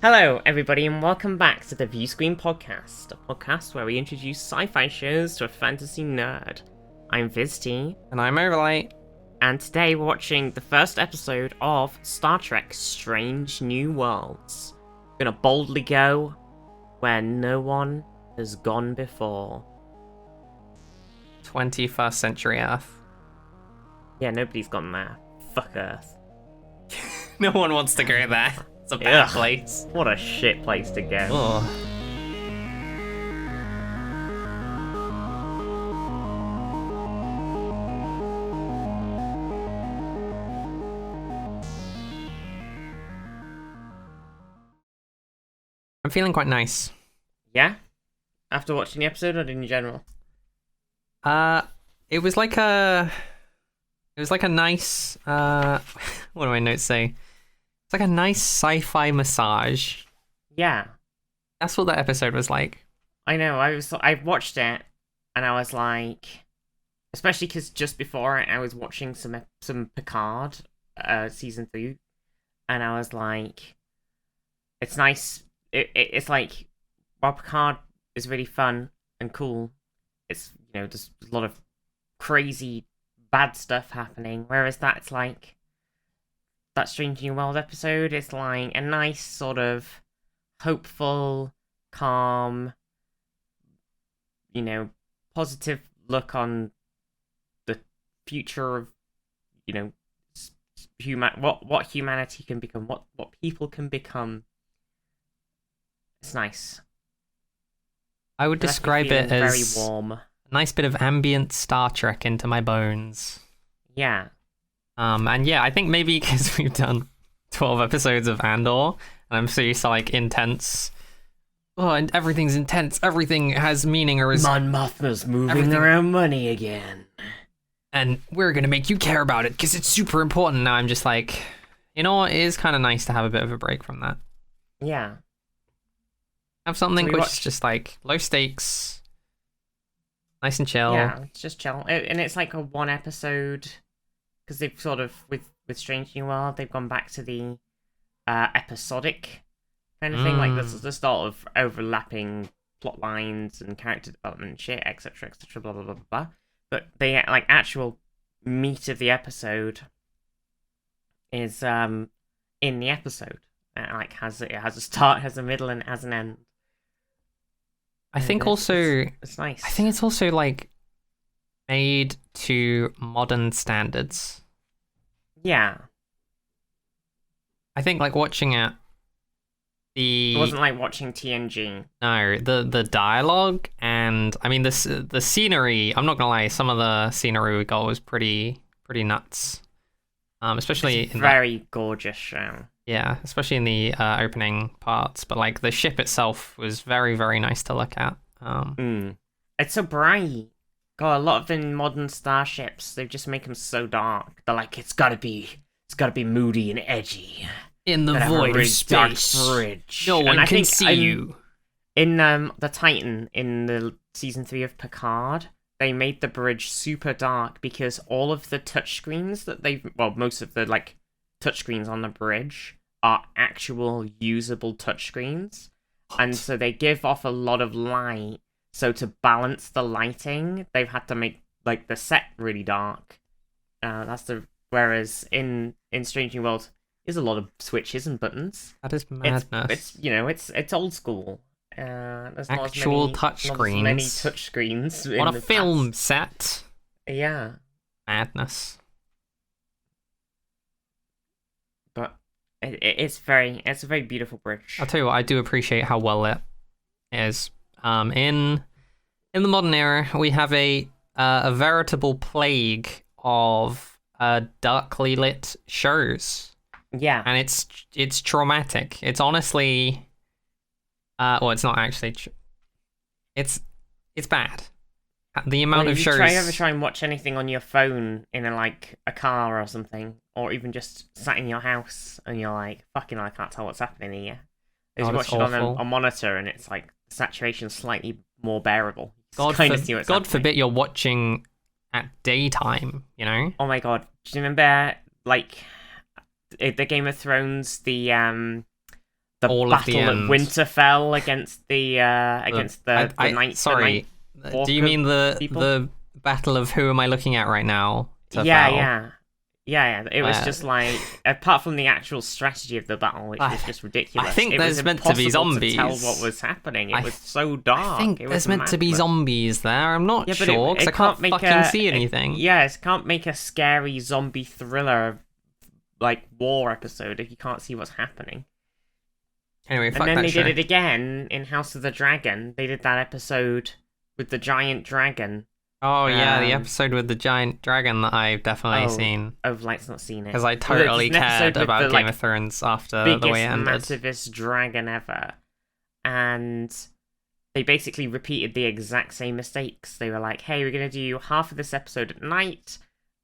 Hello, everybody, and welcome back to the Viztee podcast, a podcast where we introduce sci-fi shows to a fantasy nerd. I'm Viztee, And I'm Overlite. and today we're watching the first episode of Star Trek Strange New Worlds. We're gonna boldly go where no one has gone before. 21st century Earth. Yeah, nobody's gone there. Fuck Earth. No one wants to go there. It's a bad Ugh. place. What a shit place to go. Oh. I'm feeling quite nice. Yeah? After watching the episode, or in general? It was like a nice what do my notes say? It's like a nice sci-fi massage. Yeah. That's what that episode was like. I know. I watched it, and I was like, especially because just before it, I was watching some Picard, season 3, and I was like, it's nice. It's like, while Picard is really fun and cool, it's just a lot of crazy bad stuff happening. Whereas that's like that Strange New World episode is like a nice sort of hopeful, calm, positive look on the future of, what humanity can become, what people can become. It's nice. I would describe it very as warm. a nice bit of ambient Star Trek into my bones. Yeah. And yeah, I think maybe because we've done 12 episodes of Andor, and I'm so used to like intense. Oh, and everything's intense. Everything has meaning, or is Mon Mothma's moving everything- around money again. and we're gonna make you care about it because it's super important. Now I'm just like, you know what? It is kind of nice to have a bit of a break from that. Yeah. Have something So we which watched- is just like low stakes, nice and chill. Yeah, it's just chill. And it's like a one episode, because they've sort of, with Strange New World, they've gone back to the episodic kind of thing. Like, there's the sort of overlapping plot lines and character development and shit, etc., etc., blah, blah, blah, blah, blah. But the, like, actual meat of the episode is in the episode. It, like, has a start, has a middle, and has an end. I think It's- also, it's nice. I think it's also like made to modern standards. Yeah. I think like watching it, It wasn't like watching TNG. no, the dialogue and I mean the scenery. I'm not gonna lie, some of the scenery we got was pretty nuts. Especially It's a in very gorgeous show. yeah, especially in the opening parts. But like the ship itself was very very nice to look at. It's so bright. God, a lot of the modern starships, they just make them so dark. They're like, it's gotta be moody and edgy. In the Gotta have a void of really dark space, bridge. no And one I can think see you. In the Titan, in the season 3 of Picard, they made the bridge super dark because all of the touchscreens most of the like touchscreens on the bridge are actual usable touchscreens. And so they give off a lot of light. So to balance the lighting, they've had to make like the set really dark. Whereas in Strange New World, there's a lot of switches and buttons. That is madness. It's old school. There's Actual not as many touchscreens. touch screens in On a the film past. set. Yeah, Madness. but it's a very beautiful bridge. I'll tell you what, I do appreciate how well it is. In the modern era, we have a veritable plague of darkly lit shows, Yeah, and it's traumatic. It's honestly, well, it's not actually. It's bad. The amount of if shows. you ever try and watch anything on your phone in a car or something, or even just sat in your house and you're like, fucking, I can't tell what's happening here. Is God, you it's watch it on awful. a monitor and it's like saturation slightly more bearable. God, Kind of see what's God happening. forbid you're watching at daytime. You know. Oh my god, do you remember like the Game of Thrones, the the all of the battle at end. Winterfell against the sorry, do you mean the battle of who am I looking at right now? Yeah. It was just like, apart from the actual strategy of the battle, which was just ridiculous. I think it there's was meant to be zombies. To tell what was happening. It was so dark. I think there's meant to be zombies there. I'm not sure because I can't fucking see anything. It can't make a scary zombie thriller like war episode if you can't see what's happening. Anyway, fuck and then that they show. did it again in House of the Dragon. They did that episode with the giant dragon. Oh yeah, the episode with the giant dragon that I've definitely seen. Overlite's not seen it. Because I totally cared about Game of Thrones after the way it ended. Massivest dragon ever. And they basically repeated the exact same mistakes. They were like, hey, we're going to do half of this episode at night,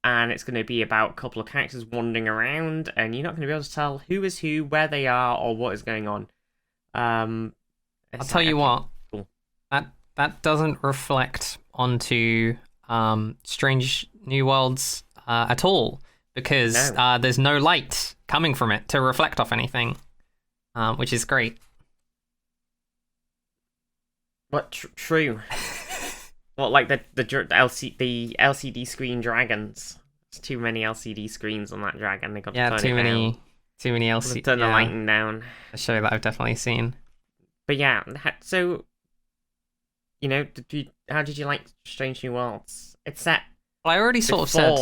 and it's going to be about a couple of characters wandering around, and you're not going to be able to tell who is who, where they are, or what is going on. I'll tell you what, cool. That doesn't reflect onto Strange New Worlds at all, because there's no light coming from it to reflect off anything, which is great. What? True. What, like the LCD screen dragons? There's too many LCD screens on that dragon. They got to turn too it many down. Too many LCD. Turn the lighting down. A show that I've definitely seen. But yeah, so you know, how did you like Strange New Worlds? It's set. Well, I already sort of said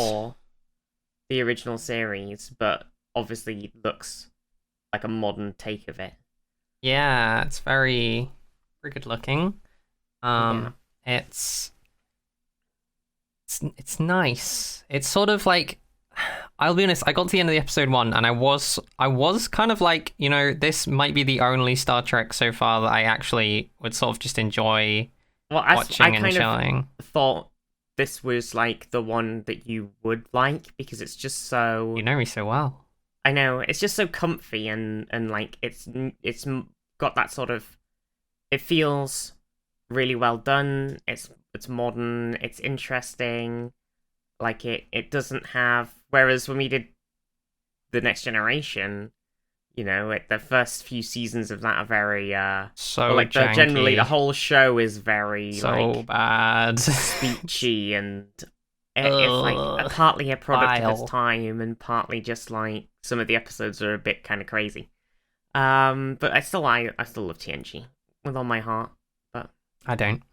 the original series, but obviously looks like a modern take of it. Yeah, it's very good looking. It's nice. It's sort of like, I'll be honest, I got to the end of the episode 1 and I was kind of like, you know, this might be the only Star Trek so far that I actually would sort of just enjoy watching and chilling. I thought this was like the one that you would like because it's just so... You know me so well. I know, it's just so comfy and like it's got that sort of... It feels really well done. It's modern. It's interesting. Like it doesn't have. Whereas when we did the Next Generation, you know, the first few seasons of that are very janky. Generally the whole show is very bad, speechy, and it's like partly a product of its time and partly just like some of the episodes are a bit kind of crazy. But I still love TNG with all my heart. But I don't.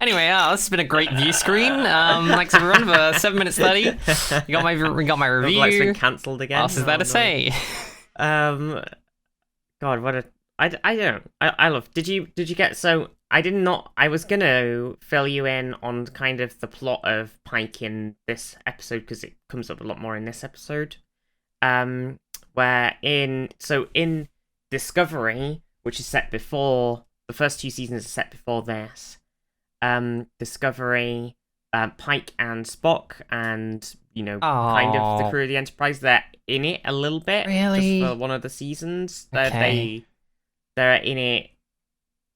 Anyway, this has been a great view screen. Thanks everyone for 7 minutes 30. We got my review. It's been cancelled again. What else is there to say? God, what a I love. Did you get so? I was gonna fill you in on kind of the plot of Pike in this episode because it comes up a lot more in this episode. Where in Discovery, which is set before the first 2 seasons, are set before this. Discovery, Pike and Spock, and you know, kind of the crew of the Enterprise. They're in it a little bit, really, just for one of the seasons. Okay. They're in it,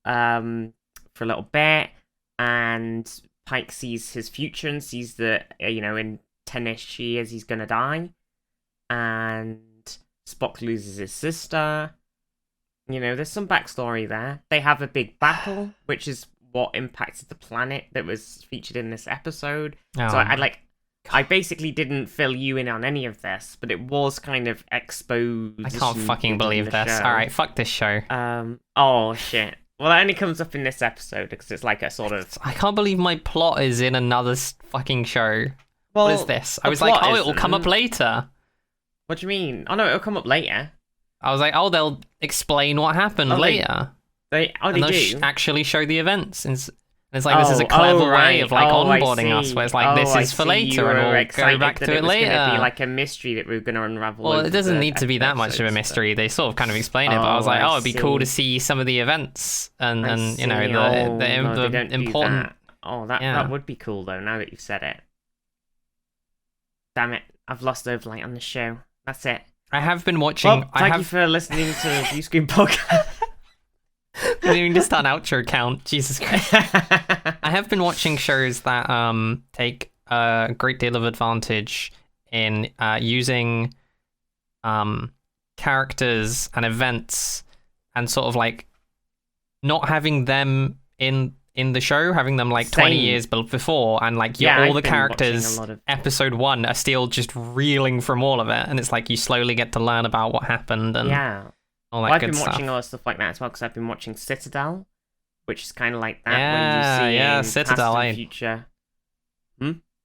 for a little bit, and Pike sees his future and sees that you know, in 10-ish years he's gonna die, and Spock loses his sister. You know, there's some backstory there. They have a big battle, which is what impacted the planet that was featured in this episode. So I basically didn't fill you in on any of this, but it was kind of exposed. I can't fucking believe this. Show. Alright, fuck this show. Oh shit. Well, it only comes up in this episode because it's like a sort of... I can't believe my plot is in another fucking show. Well, what is this? I was like, it will come up later. What do you mean? Oh no, it'll come up later. I was like, they'll explain what happened later. They do actually show the events. And it's like, this is a clever way of like onboarding us, where it's like, this is for later, and we'll go back to it later. It be like a mystery that we're going to unravel. Well, it doesn't need to be that much of a mystery. They sort of kind of explain it, but I was like, it'd be cool to see some of the events and you know, the important. That would be cool though. Now that you've said it, damn it, I've lost Overlite on the show. That's it. I have been watching. Well, thank you for listening to the View Screen podcast. We didn't even just start an outro count. Jesus Christ. I have been watching shows that take a great deal of advantage in using characters and events and sort of like not having them in the show, having them like 20 years before, and like all the characters episode 1 are still just reeling from all of it, and it's like you slowly get to learn about what happened and all that good stuff. I've been watching a lot of stuff like that as well, because I've been watching Citadel, which is kind of like that when you see Citadel, past and future.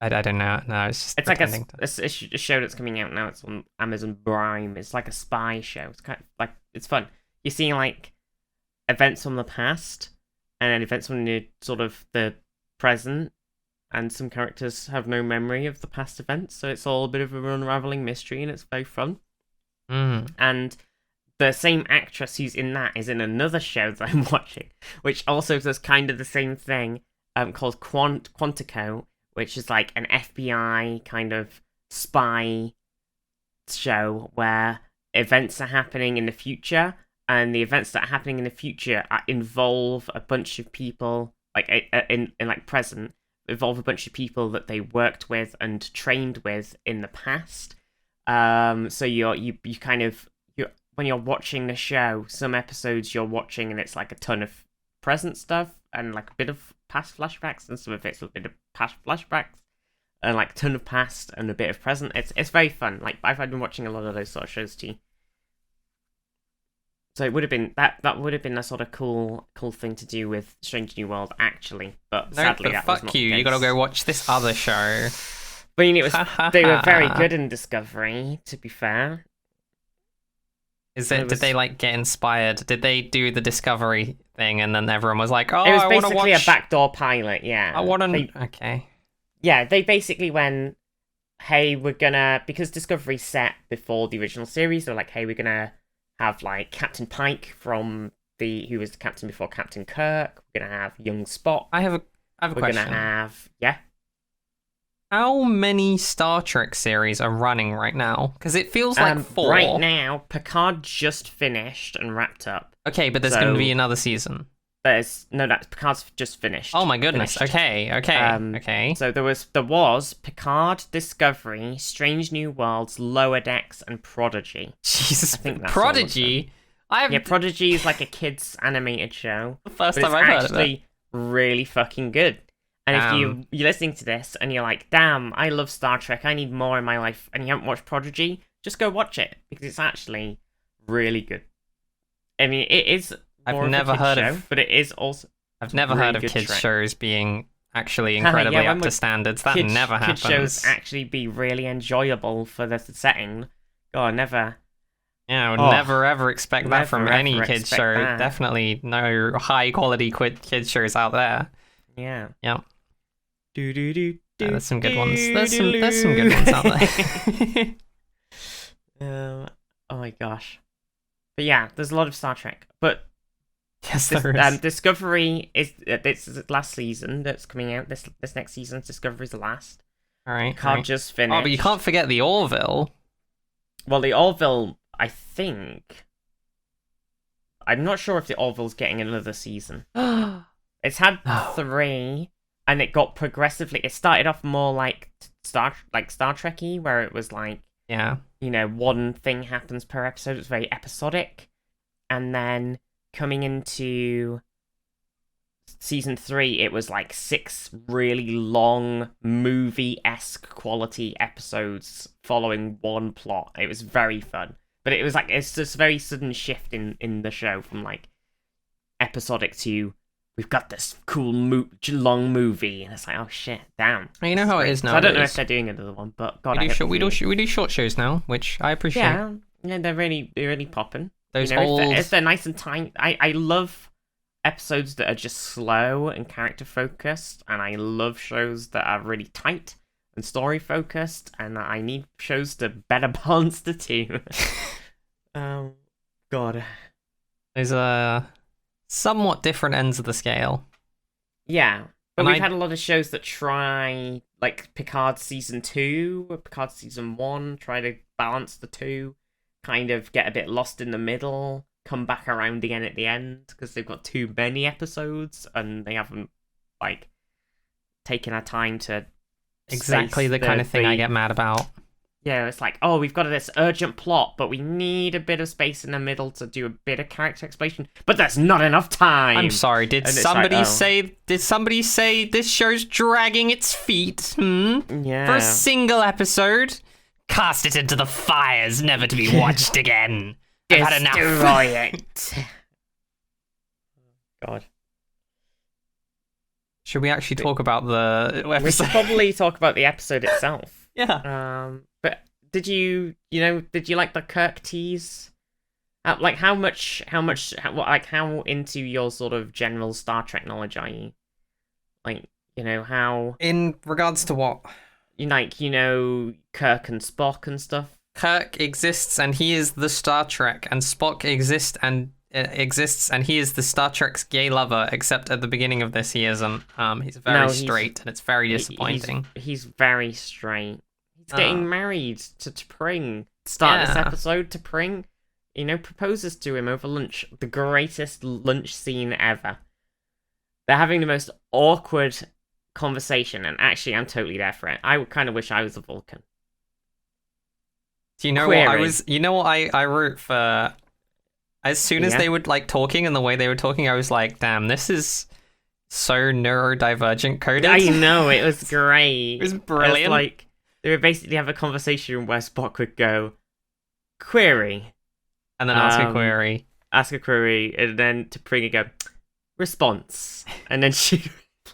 I don't know. No, it's just like a show that's coming out now. It's on Amazon Prime. It's like a spy show. It's kind of like, it's fun. You're seeing like events from the past and then events from the sort of the present, and some characters have no memory of the past events, so it's all a bit of an unraveling mystery, and it's very fun. And the same actress who's in that is in another show that I'm watching, which also does kind of the same thing, called Quantico, which is like an FBI kind of spy show where events are happening in the future, and the events that are happening in the future involve a bunch of people, like in like present, involve a bunch of people that they worked with and trained with in the past. So you kind of, when you're watching the show, some episodes you're watching and it's like a ton of present stuff and like a bit of past flashbacks, and some of it's a bit of past flashbacks and like a ton of past and a bit of present. It's very fun. Like I've been watching a lot of those sort of shows too. So it would have been that would have been a sort of cool thing to do with Strange New World, actually. But sadly, that was not the case. You gotta go watch this other show. But I mean, they were very good in Discovery, to be fair. Did they like get inspired? Did they do the Discovery thing and then everyone was like, "Oh, it was I want to basically watch a backdoor pilot." Yeah, I want to. Okay. Yeah, they basically went, "Hey, we're gonna," because Discovery's set before the original series. They're like, "Hey, we're gonna have like Captain Pike who was the captain before Captain Kirk. We're gonna have young Spock. I have a question. We're gonna have How many Star Trek series are running right now? Because it feels like 4. Right now, Picard just finished and wrapped up. Okay, but there's going to be another season. Picard's just finished. Oh my goodness. Finished. Okay. So there was Picard, Discovery, Strange New Worlds, Lower Decks, and Prodigy. Jesus, I think that's Prodigy. Prodigy is like a kids animated show. The first time I've heard of it. It's actually really fucking good. And if you're listening to this and you're like, damn, I love Star Trek, I need more in my life, and you haven't watched Prodigy, just go watch it, because it's actually really good. I mean, it is more of a kids show, but it is also I've never heard of kids shows being actually incredibly up to standards. That never happens. Kids shows actually be really enjoyable for the setting. God, never. Yeah, I would never ever expect that from any kids show. Definitely no high quality kids shows out there. Yeah. Yeah. There's some good ones. There's some good ones out there. Oh my gosh. But yeah, there's a lot of Star Trek. But yes, there is. Discovery is this last season that's coming out. This next season, Discovery's the last. All right. Can't just finish. Oh, but you can't forget the Orville. Well, the Orville, I think. I'm not sure if the Orville's getting another season. It's had 3. And it got progressively. It started off more like Star Trek-y, where it was like, one thing happens per episode. It's very episodic, and then coming into season 3, it was like 6 really long movie-esque quality episodes following one plot. It was very fun, but it was like it's just a very sudden shift in the show from like episodic to, we've got this cool long movie, and it's like, oh shit, damn. You know how it is now. So I don't know if they're doing another one, but God, we do short shows now, which I appreciate. Yeah, they're really popping. Those if they're nice and tight. I love episodes that are just slow and character focused, and I love shows that are really tight and story focused, and I need shows to better balance the two. God, there's somewhat different ends of the scale. Yeah, but we've had a lot of shows that try, like Picard season 2, Picard season 1, try to balance the two, kind of get a bit lost in the middle, come back around again at the end, because they've got too many episodes, and they haven't, taken our time to... Exactly the kind of thing I get mad about. Yeah, it's like, oh, we've got this urgent plot, but we need a bit of space in the middle to do a bit of character explanation. But there's not enough time. I'm sorry. Did And it's somebody like, oh. say? Did somebody say this show's dragging its feet? Yeah. For a single episode, cast it into the fires, never to be watched again. I've had enough. Destroy it. God. Should we actually talk about the episode? We should probably talk about the episode itself. Yeah. But did you like the Kirk tease? Like how into your sort of general Star Trek knowledge are you? Like, how In regards to what? Kirk and Spock and stuff. Kirk exists and he is the Star Trek, and Spock exists and he is the Star Trek's gay lover, except at the beginning of this he isn't. He's very straight, and it's very disappointing. He's very straight. He's getting married to T'Pring. Start this episode, T'Pring, proposes to him over lunch. The greatest lunch scene ever. They're having the most awkward conversation, and actually I'm totally there for it. I kind of wish I was a Vulcan. Do you know what I was? You know what I wrote for? As soon as they were like talking and the way they were talking, I was like, "Damn, this is so neurodivergent coded." I know, it was great. It was brilliant. It was like they would basically have a conversation where Spock would go, "Query," and then ask a query, and then T'Pring would go, "Response," and then she.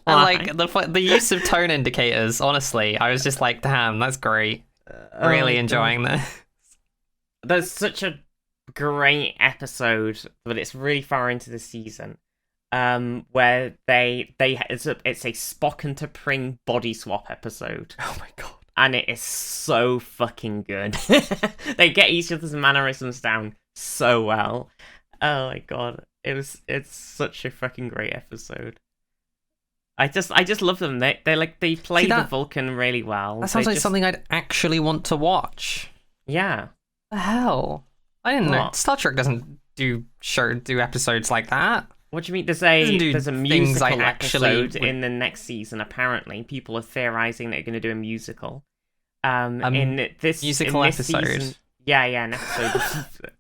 And like the use of tone indicators. Honestly, I was just like, "Damn, that's great." Really enjoying this. There's such a great episode, but it's really far into the season, where it's a Spock and T'Pring body swap episode. Oh my god. And it is so fucking good. They get each other's mannerisms down so well. Oh my god. It's such a fucking great episode. I just love them. They play the Vulcan really well. That sounds like something I'd actually want to watch. Yeah. The hell? I didn't know. Star Trek doesn't do episodes like that. What do you mean? There's a musical episode in the next season. Apparently, people are theorizing they're going to do a musical. In this episode. Season, an episode.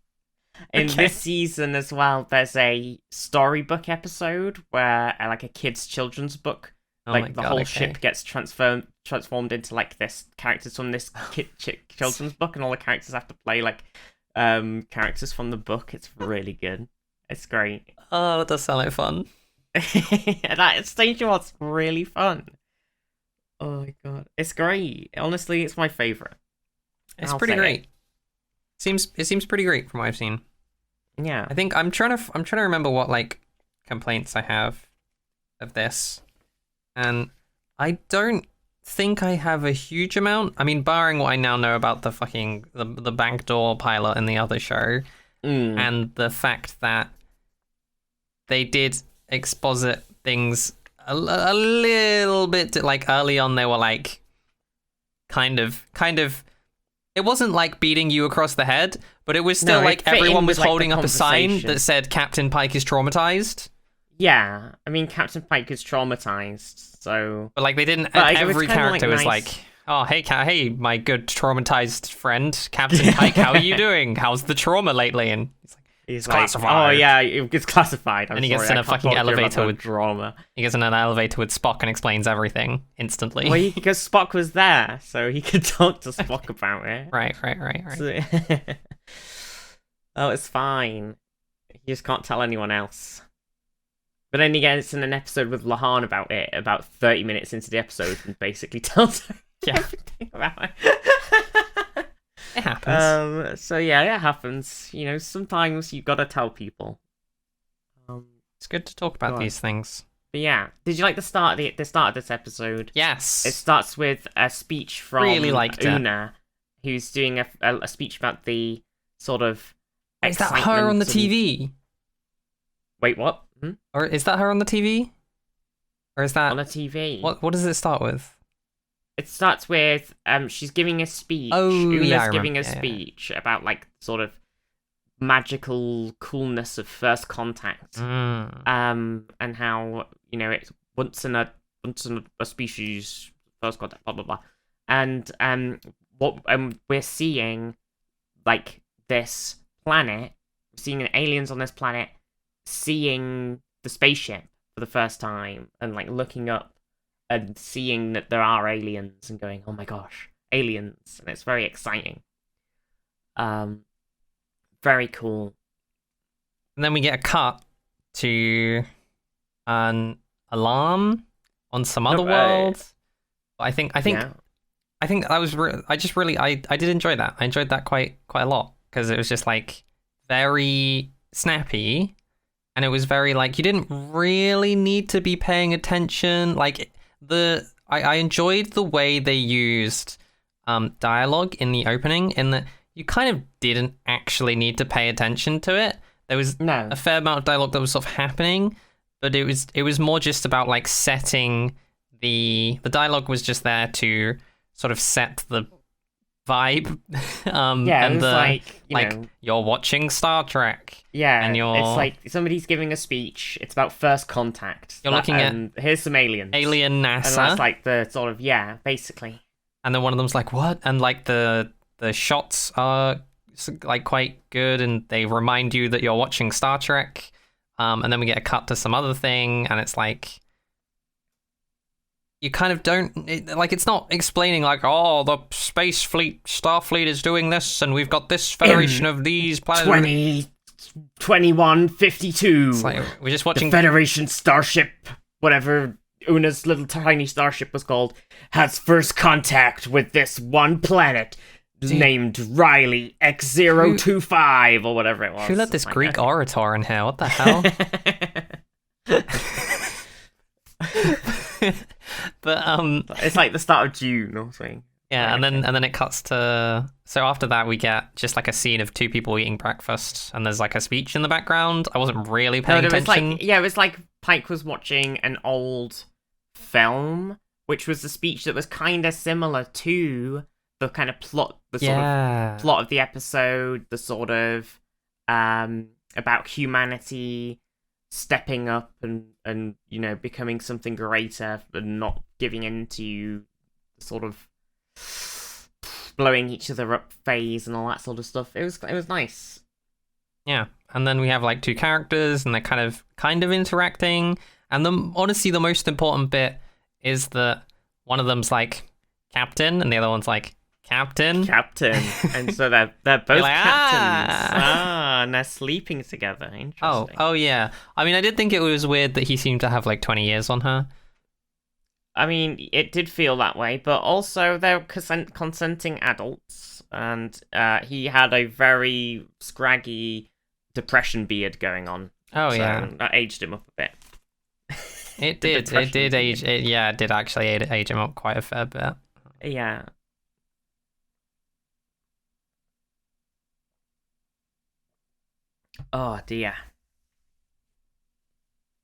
In this season as well, there's a storybook episode where, like a kid's children's book, whole ship gets transformed into like this characters from this children's book, and all the characters have to play like characters from the book. It's really good. It's great. Oh, it does sound like fun. That stage was really fun. Oh my god, it's great. Honestly, it's my favorite. It's pretty great. It seems pretty great from what I've seen. Yeah. I think I'm trying to remember what like complaints I have of this. And I don't think I have a huge amount. I mean, barring what I now know about the fucking the backdoor pilot in the other show, and the fact that they did exposit things a little bit, like early on they were like kind of it wasn't like beating you across the head, but it was still like everyone was holding up a sign that said Captain Pike is traumatized. Yeah, I mean Captain Pike is traumatized, so. But like they didn't. Every character was like, "Oh, hey, my good traumatized friend, Captain Pike. How are you doing? How's the trauma lately?" And he's like, classified. Oh yeah, it's classified. And he gets in a fucking elevator with drama. He gets in an elevator with Spock and explains everything instantly. Well, because Spock was there, so he could talk to Spock about it. Right. So, oh, it's fine. You just can't tell anyone else. But then he gets in an episode with Lahan about it, about 30 minutes into the episode, and basically tells her everything about it. It happens. So yeah, it happens. Sometimes you gotta tell people. It's good to talk about these things. But yeah, did you like the start of this episode? Yes. It starts with a speech from Una, who's doing a speech about the sort of. Is that her on the TV? Wait, what? Or is that her on the TV? Or is that on the TV? What does it start with? It starts with she's giving a speech. Oh, Una's giving a speech about like sort of magical coolness of first contact. And how it's once in a species first contact, blah blah blah. And we're seeing like this planet, seeing aliens on this planet, seeing the spaceship for the first time, and like looking up and seeing that there are aliens and going, oh my gosh, aliens, and it's very exciting. Very cool. And then we get a cut to an alarm on some other world. I think Yeah. that was I did enjoy that. I enjoyed that quite a lot because it was just like very snappy, and it was very like you didn't really need to be paying attention. Like I enjoyed the way they used dialogue in the opening, in that you kind of didn't actually need to pay attention to it. There was No. a fair amount of dialogue that was sort of happening, but it was more just about like setting the dialogue was just there to sort of set the vibe. Yeah, and it was the like, you like know, you're watching Star Trek. yeah, and you're it's like somebody's giving a speech. It's about first contact. You're looking at here's some aliens. Alien And NASA, that's like the sort of, yeah, basically. and then one of them's like, "What?" And like the shots are like quite good, and they remind you that you're watching Star Trek. And then we get a cut to some other thing, and it's like you kind of it's not explaining like, oh, the space fleet, Starfleet is doing this, and we've got this federation of these planets. 2152. It's like we're just watching The Federation starship, whatever Una's little tiny starship was called, has first contact with this one planet named Riley X025 or whatever it was. Who let this Like, Greek okay. orator in here? What the hell? But It's like the start of June or something. yeah, Right, and then it cuts to, so after that we get just like a scene of two people eating breakfast, and there's like a speech in the background. I wasn't really paying it was attention. like, yeah, it was like Pike was watching an old film, which was the speech that was kind of similar to the kind of plot, the sort of plot of the episode, the sort of about humanity stepping up and you know, becoming something greater and not giving in to sort of blowing each other up phase and all that sort of stuff. It was nice. Yeah, and then we have like two characters, and they're kind of interacting. And honestly, the most important bit is that one of them's like Captain, and the other one's like Captain. And so they're both like, captains. And they're sleeping together. Interesting. Oh yeah. I mean, I did think it was weird that he seemed to have like 20 years on her. I mean, it did feel that way, but also they're consenting adults, and he had a very scraggy depression beard going on. Oh, so yeah. That aged him up a bit. It did. It did age. It did actually age him up quite a fair bit. Yeah. Oh dear.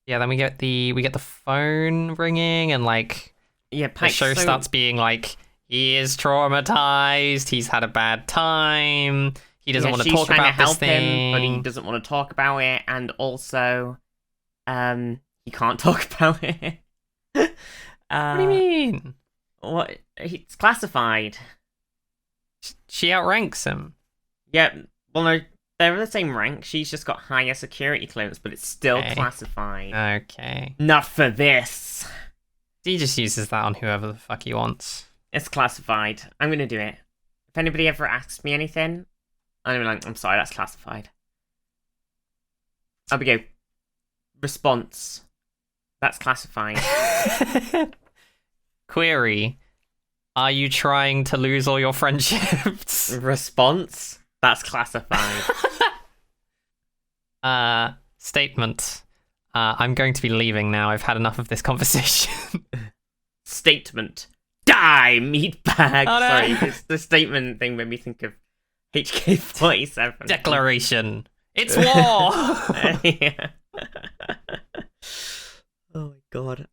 Yeah, then we get the phone ringing, and like Yeah, the Pike's show so... starts being like, he is traumatized. He's had a bad time. He doesn't want to talk trying about to help this thing, him, but he doesn't want to talk about it, and also, he can't talk about it. What do you mean? What? It's classified. She outranks him. Yeah. Well, no, they're the same rank. She's just got higher security clearance, but it's still Okay. classified. Okay. Not for this. He just uses that on whoever the fuck he wants. It's classified. I'm gonna do it. If anybody ever asks me anything, I'm gonna be like, I'm sorry, that's classified. Up we go. Response. That's classified. Query. Are you trying to lose all your friendships? Response. That's classified. Statement. I'm going to be leaving now. I've had enough of this conversation. Statement. Die, meatbag. Oh, no. Sorry, the statement thing made me think of HK-47. Declaration. It's war! Yeah. Oh my god.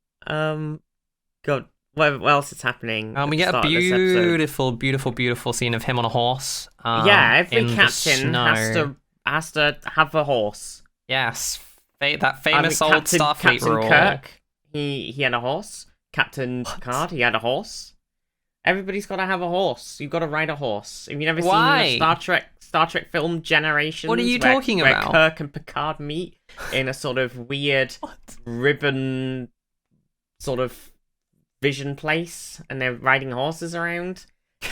God. What else is happening? We get a beautiful scene of him on a horse. Yeah, every in the captain snow. has to have a horse. Yes, that famous old Captain Starfleet rule. Kirk, he had a horse. Captain Picard, he had a horse. Everybody's got to have a horse. You've got to ride a horse. Have you never seen Why? the Star Trek film Generations? What are you where, talking where about? Kirk and Picard meet in a sort of weird ribbon sort of vision place, and they're riding horses around.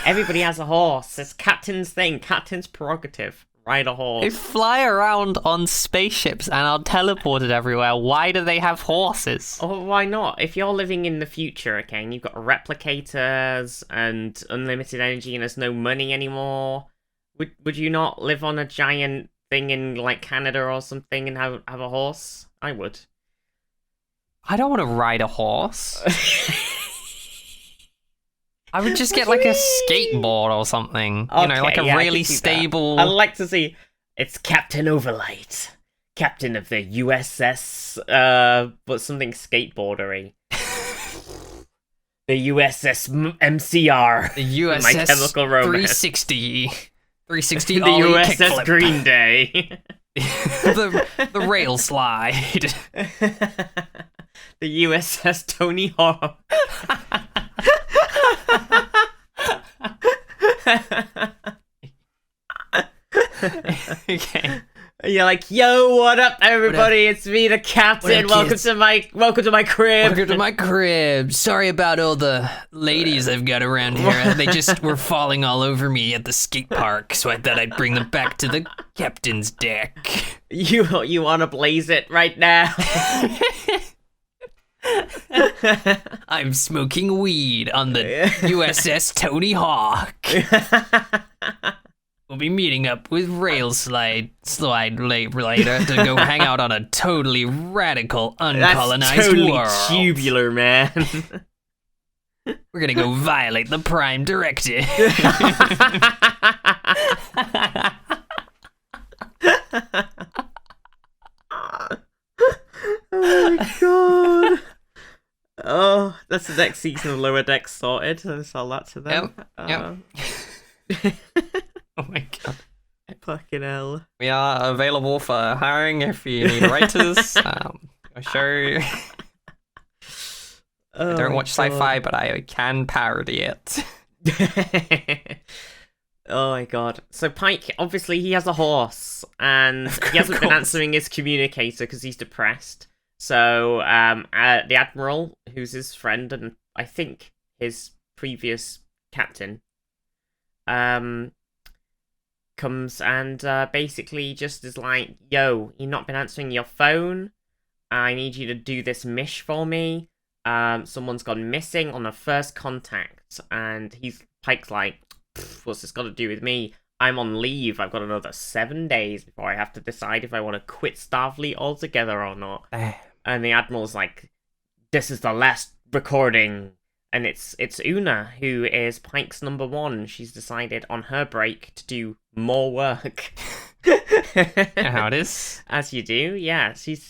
Everybody has a horse. It's Captain's thing. Captain's prerogative. Ride a They horse. fly around on spaceships and are teleported everywhere. Why do they have horses? Oh, why not? If you're living in the future, okay, and you've got replicators and unlimited energy and there's no money anymore, would you not live on a giant thing in like Canada or something and have a horse? I would. I don't want to ride a horse. I would just What get do you like a mean? skateboard or something. You know, Okay, like a yeah, I really can see that. stable. I'd like to see. It's Captain Overlite, captain of the USS, but something skateboardery. The USS MCR. The USS My Chemical Romance. 360. 360 The ollie USS kickflip. Green Day. the rail slide. The USS Tony Hawk. Okay. You're like, yo, what up, everybody? It's me, the captain. What up, kids? Welcome to my crib. Welcome to my crib. Sorry about all the ladies I've got around here. They just were falling all over me at the skate park, so I thought I'd bring them back to the captain's deck. You wanna blaze it right now? I'm smoking weed on the USS Tony Hawk. We'll be meeting up with Rail Slide later to go hang out on a totally radical, uncolonized That's totally world. tubular, man. We're gonna go violate the Prime Directive. Oh my god. Oh, that's the next season of Lower Decks sorted. I'll sell that to them. Yep. Oh my god. Fucking hell. We are available for hiring if you need writers. A show. Oh I don't my watch God. sci-fi, but I can parody it. Oh my god. So Pike, obviously he has a horse, and he hasn't been course. answering his communicator because he's depressed. So the Admiral, who's his friend and I think his previous captain, comes and basically just is like, yo, you've not been answering your phone. I need you to do this mish for me. Someone's gone missing on a first contact, and Pike's like, what's this got to do with me? I'm on leave. I've got another 7 days before I have to decide if I want to quit Starfleet altogether or not. And the Admiral's like, this is the last recording. And it's Una, who is Pike's number one. She's decided on her break to do more work. How it is. As you do, yeah. She's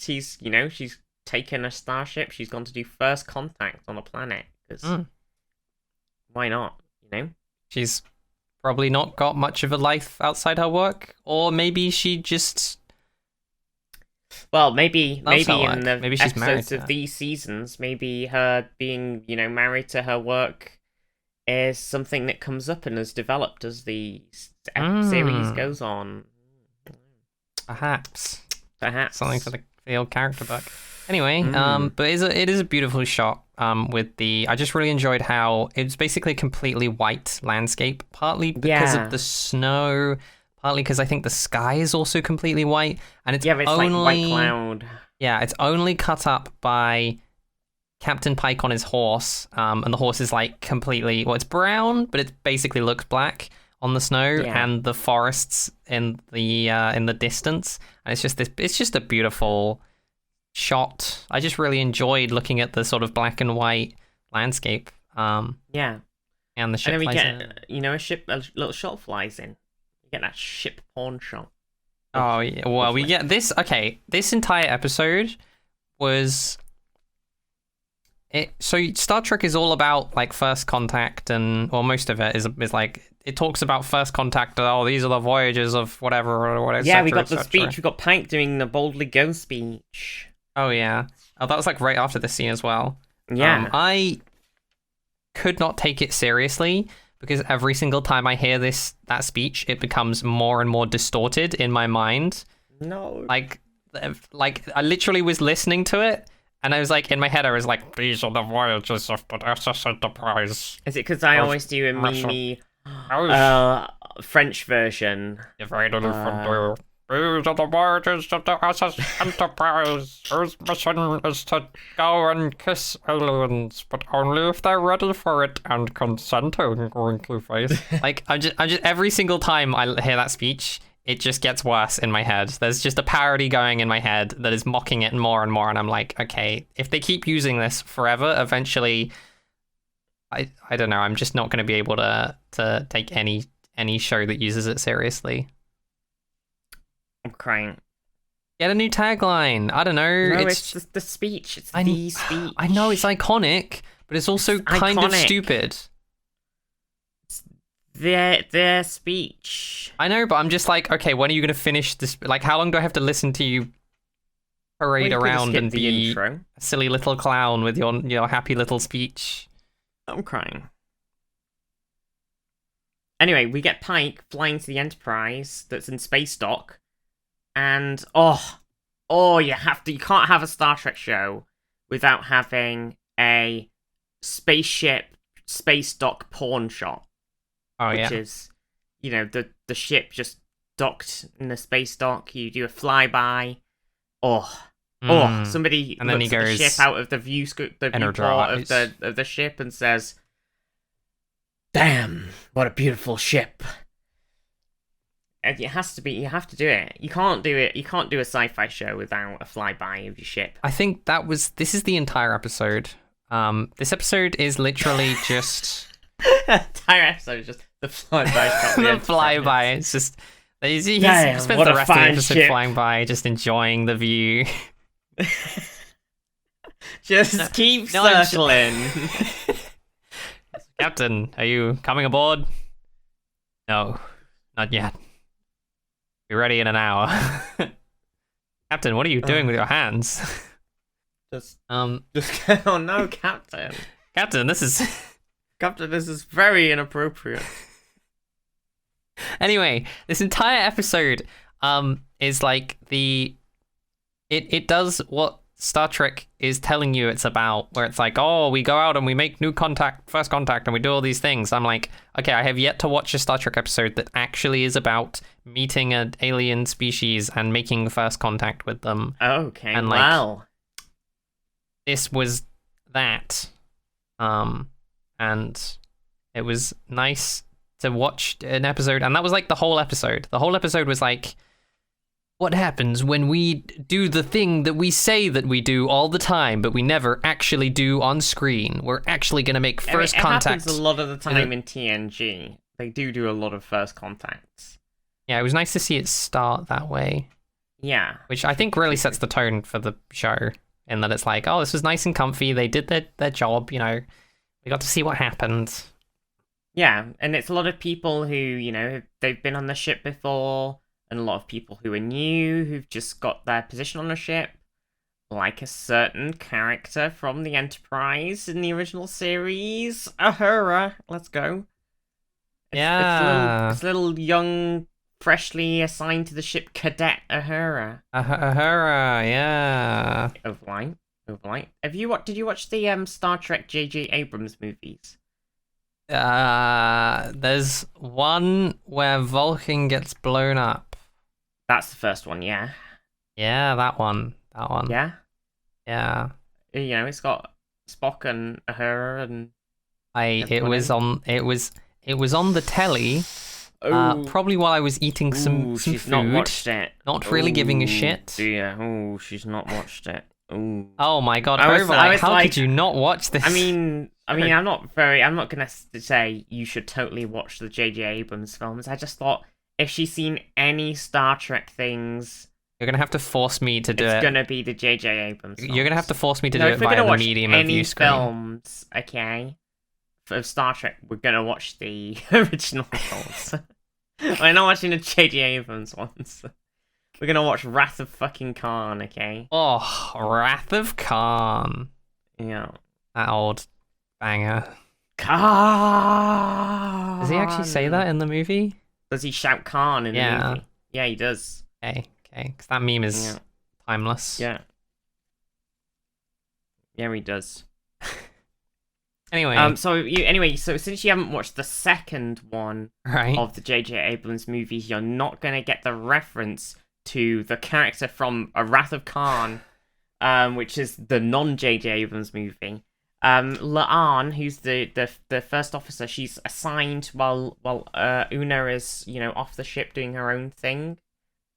taken a starship. She's gone to do first contact on a planet. 'Cause why not? She's probably not got much of a life outside her work, or maybe she just. Well, maybe Loves her in work. the Maybe she's married episodes to of her. these seasons, maybe her being, married to her work is something that comes up and is developed as the series goes on. Perhaps Perhaps something for the old character book. Anyway, Mm. but it is a beautiful shot. With I just really enjoyed how it's basically a completely white landscape, partly because Yeah. of the snow, partly because I think the sky is also completely white, and it's Yeah, but it's only like white cloud. yeah, it's only cut up by Captain Pike on his horse, and the horse is like completely it's brown, but it basically looks black on the snow, Yeah. and the forests in the distance, and it's just a beautiful shot. I just really enjoyed looking at the sort of black and white landscape. Yeah. And the ship And then we flies in. get, a little shot flies in. You get that ship porn shot. Oh yeah, well we get this. Okay, this entire episode was it. So Star Trek is all about like first contact, or most of it is like it talks about first contact. Oh, these are the voyages of whatever or whatever. Yeah, we got the speech. We got Pike doing the boldly go speech. Oh yeah. Oh, that was like right after the scene as well. Yeah. I could not take it seriously because every single time I hear that speech, it becomes more and more distorted in my mind. No. Like I literally was listening to it, and I was like, in my head, I was like, "These are the voyages of the SS Enterprise." Is it because I always do a mini French version? If I don't know. These are the voyages of the SS Enterprise, whose mission is to go and kiss aliens, but only if they're ready for it and consenting, wrinkly face. Like, I'm just every single time I hear that speech, it just gets worse in my head. There's just a parody going in my head that is mocking it more and more, and I'm like, okay, if they keep using this forever, eventually, I don't know, I'm just not going to be able to take any show that uses it seriously. I'm crying. Get a new tagline. I don't know. No, it's the speech. It's the speech. I know it's iconic, but it's also kind of stupid. It's their speech. I know, but I'm just like, okay, when are you going to finish this? Like, how long do I have to listen to you parade around and be a silly little clown with your happy little speech? I'm crying. Anyway, we get Pike flying to the Enterprise that's in space dock. And you can't have a Star Trek show without having a spaceship space dock porn shot. Oh, which is, the ship just docked in the space dock. You do a flyby. Somebody and then looks he at goes, the ship out of the viewport of the ship and says, "Damn, what a beautiful ship." It has to be. You have to do it. You can't do it. You can't do a sci-fi show without a flyby of your ship. I think this is the entire episode. This episode is literally just entire episode is just the flyby. The flyby. It's just he spends the rest of the episode ship. flying by, just enjoying the view. Just keep circling. Captain, are you coming aboard? No, not yet. Be ready in an hour. Captain, what are you doing with your hands? Just oh no, Captain. Captain, this is very inappropriate. Anyway, this entire episode is like it does what Star Trek is telling you it's about, where it's like, oh, we go out and we make first contact, and we do all these things. I'm like, okay, I have yet to watch a Star Trek episode that actually is about meeting an alien species and making first contact with them. Okay, and wow. This was that. And it was nice to watch an episode, and that was like the whole episode. The whole episode was like, what happens when we do the thing that we say that we do all the time, but we never actually do on screen? We're actually going to make first contact. It happens a lot of the time in TNG. They do a lot of first contacts. Yeah, it was nice to see it start that way. Yeah. Which I think really sets the tone for the show, in that it's like, oh, this was nice and comfy. They did their job, We got to see what happened. Yeah, and it's a lot of people who, they've been on the ship before, and a lot of people who are new, who've just got their position on the ship, like a certain character from the Enterprise in the original series. Uhura, let's go. Yeah. It's little young, freshly assigned to the ship cadet Uhura. Uhura, yeah. Overlite. Did you watch the Star Trek J.J. Abrams movies? There's one where Vulcan gets blown up. That's the first one, yeah. Yeah, that one. Yeah? Yeah. It's got Spock and Uhura and it was on the telly. Probably while I was eating some she's food. Not watched it. Not really giving a shit. Dear. She's not watched it. Ooh. Oh my god, Overlite, how could you not watch this? I mean, I'm not gonna say you should totally watch the J.J. Abrams films. I just thought, if she's seen any Star Trek things, you're gonna have to force me to do it. It's gonna be the J.J. Abrams films. You're gonna have to force me to do it via the medium of view screen. Films, okay, for Star Trek, we're gonna watch the original films. We're not watching the J.J. Abrams ones. We're gonna watch Wrath of fucking Khan, okay? Oh, Wrath of Khan. Yeah. That old banger. God, Khan. Does he actually say that in the movie? Does he shout Khan in the movie? Yeah, he does. Okay, because that meme is timeless. Yeah. Yeah, he does. Anyway. So since you haven't watched the second one of the J.J. Abrams movies, you're not gonna get the reference to the character from A Wrath of Khan, which is the non-J.J. Abrams movie. La'an, who's the first officer, she's assigned while Una is off the ship doing her own thing,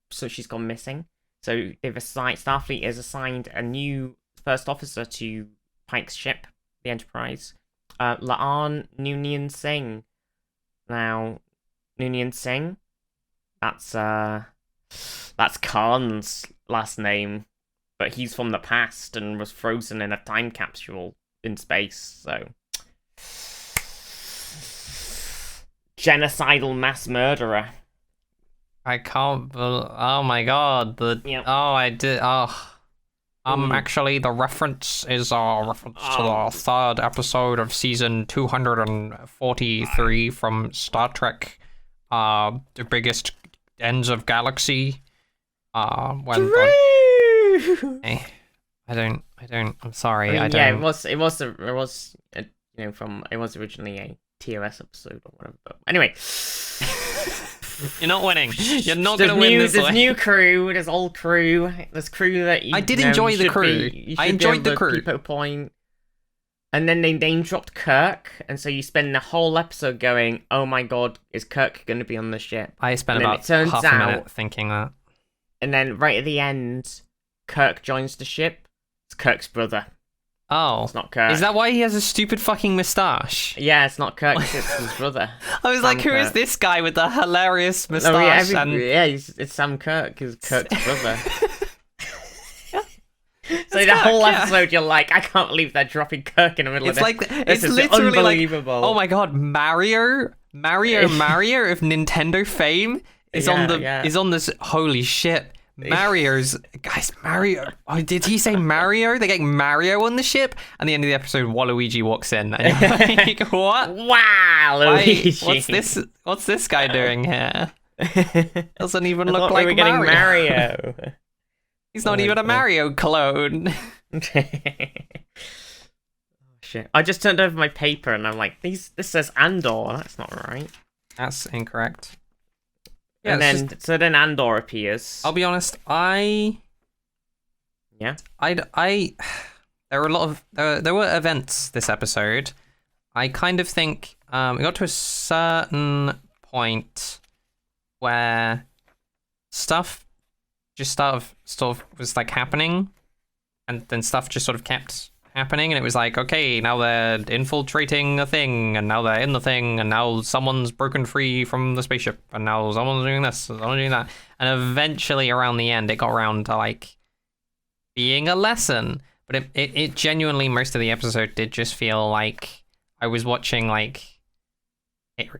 so she's gone missing. So Starfleet is assigned a new first officer to Pike's ship, the Enterprise. La'an Noonien Singh. Now, Noonien Singh, that's Khan's last name, but he's from the past and was frozen in a time capsule in space, so genocidal mass murderer. I can't. Oh my god! Actually, the reference is a reference to the third episode of season 243 from Star Trek, The Biggest Ends of Galaxy. I'm sorry. It was originally a TOS episode or whatever. But anyway. You're not winning. You're not going to win this There's way. new crew. There's old crew. There's crew that you. I did enjoy the crew. I enjoyed the crew. Point. And then they name dropped Kirk, and so you spend the whole episode going, "Oh my god, is Kirk going to be on the ship?" I spent about half a minute thinking that. And then right at the end, Kirk joins the ship. It's Kirk's brother. Oh. It's not Kirk. Is that why he has a stupid fucking moustache? Yeah, it's not Kirk, it's his brother. I was like, who is this guy with the hilarious moustache? It's Sam Kirk, who's Kirk's brother. So the whole episode, you're like, I can't believe they're dropping Kirk in the middle of this. It's literally unbelievable. Like, oh my god, Mario of Nintendo fame is on this. Holy shit. Mario. Oh, did he say Mario? They get Mario on the ship, and at the end of the episode, Waluigi walks in. And you're like, what? Wow, Luigi. What's this guy doing here? Doesn't even look like we were getting Mario. He's not even a Mario clone. Shit! I just turned over my paper, and I'm like, this says Andor. That's not right. That's incorrect. Yeah, and then Andor appears. I'll be honest, there were a lot of there were events this episode. I kind of think we got to a certain point where stuff just sort of was like happening, and then stuff just sort of kept happening, and it was like, okay, now they're infiltrating a thing, and now they're in the thing, and now someone's broken free from the spaceship, and now someone's doing this, and someone's doing that, and eventually around the end it got around to like being a lesson, but it genuinely, most of the episode did just feel like I was watching like,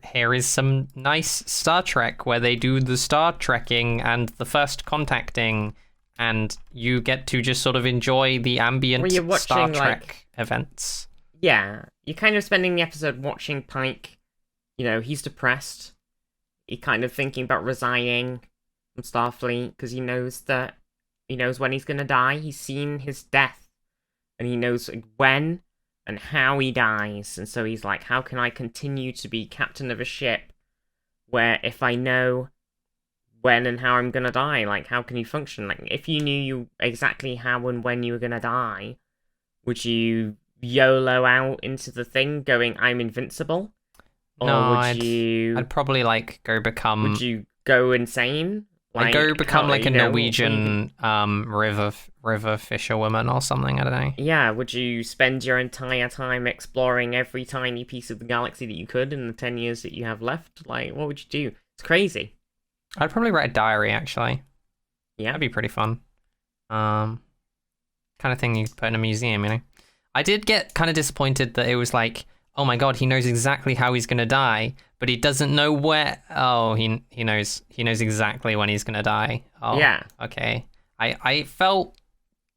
here is some nice Star Trek where they do the Star Trekking and the first contacting, and you get to just sort of enjoy the ambient Star Trek events. Yeah, you're kind of spending the episode watching Pike. He's depressed. He's kind of thinking about resigning from Starfleet because he knows when he's gonna die. He's seen his death, and he knows when and how he dies. And so he's like, how can I continue to be captain of a ship where if I know when and how I'm gonna die, like, how can you function? Like, if you knew exactly how and when you were gonna die, would you YOLO out into the thing going, I'm invincible? Or I'd probably like go become... Would you go insane? I'd go become like a Norwegian river fisherwoman or something, I don't know. Yeah, would you spend your entire time exploring every tiny piece of the galaxy that you could in the 10 years that you have left? Like, what would you do? It's crazy. I'd probably write a diary, actually. Yeah. That'd be pretty fun. Kind of thing you put in a museum, I did get kind of disappointed that it was like, oh my god, he knows exactly how he's gonna die, but he doesn't know where. Oh, he knows exactly when he's gonna die. Oh, yeah. Okay. I felt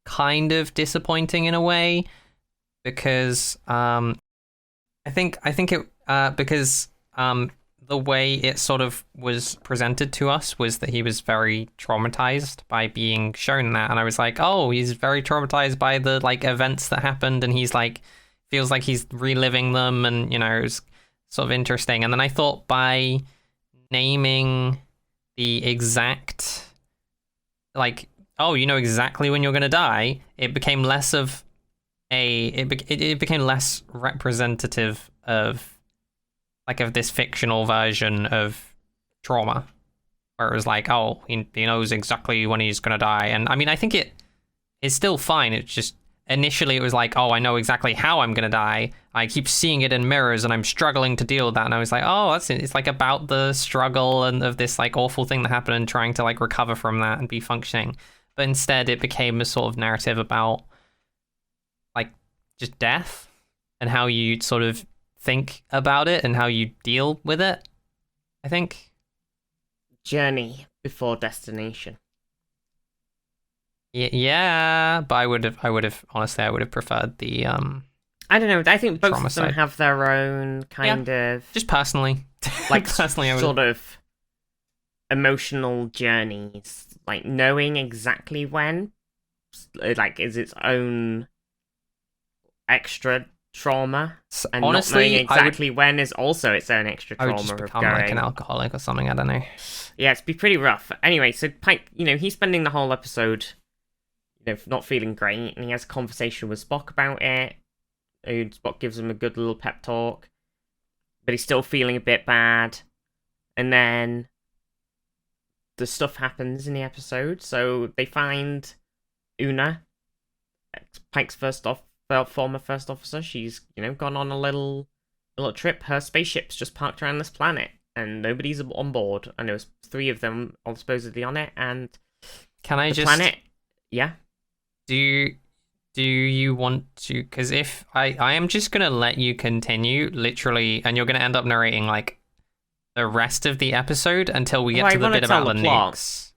kind of disappointing in a way because I think it because the way it sort of was presented to us was that he was very traumatized by being shown that, and I was like, oh, he's very traumatized by the like events that happened, and he's like feels like he's reliving them, and you know, it was sort of interesting. And then I thought by naming the exact like, oh, you know exactly when you're gonna die, it became less of it became less representative of like of this fictional version of trauma, where it was like, oh, he knows exactly when he's gonna die. And I mean, I think it is still fine. It's just initially it was like, oh, I know exactly how I'm gonna die. I keep seeing it in mirrors, and I'm struggling to deal with that. And I was like, oh, that's it. It's like about the struggle and of this like awful thing that happened, and trying to like recover from that and be functioning. But instead, it became a sort of narrative about like just death and how you sort of think about it and how you deal with it, I think. Journey before destination. Yeah, but I would have honestly, I would have preferred the I don't know. I think both trauma of them side. have their own kind of Just personally, like personally, I would sort of emotional journeys. Like knowing exactly when, like, is its own extra trauma, and honestly, not knowing exactly when is also its own extra I trauma would just of become going. like an alcoholic or something. I don't know. Yeah, it's be pretty rough. Anyway, so Pike, you know, he's spending the whole episode, you know, not feeling great, and he has a conversation with Spock about it. Spock gives him a good little pep talk, but he's still feeling a bit bad. And then the stuff happens in the episode, so they find Una, Pike's former first officer. She's, you know, gone on a little trip. Her spaceship's just parked around this planet, and nobody's on board. And there was 3 of them all supposedly on it, and can I the just planet, yeah. Do you want to? Because if I am just gonna let you continue, literally, and you're gonna end up narrating like the rest of the episode until we get to the bit about the nukes.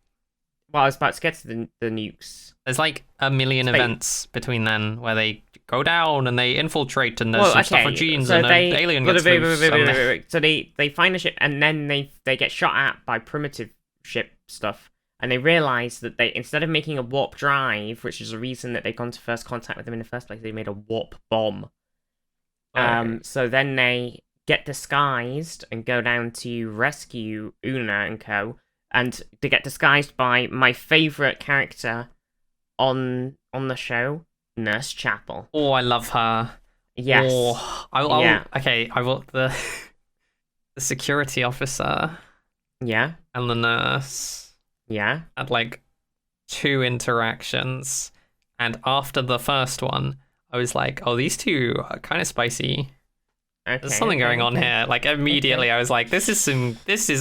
Well, I was about to get to the nukes. There's like a million events between then where they go down and they infiltrate, and there's some stuff with genes, so and an alien gets loose. So they find a ship, and then they get shot at by primitive ship stuff, and they realize that they, instead of making a warp drive, which is the reason that they've gone to first contact with them in the first place, they made a warp bomb. So then they get disguised and go down to rescue Una and co. And they get disguised by my favorite character on the show, Nurse Chapel. Oh, I love her. Yes. Oh, okay, I want the security officer. Yeah. And the nurse. Yeah. Had like 2 interactions, and after the first one, I was like, oh, these 2 are kind of spicy. There's something going on here. Like immediately I was like, this is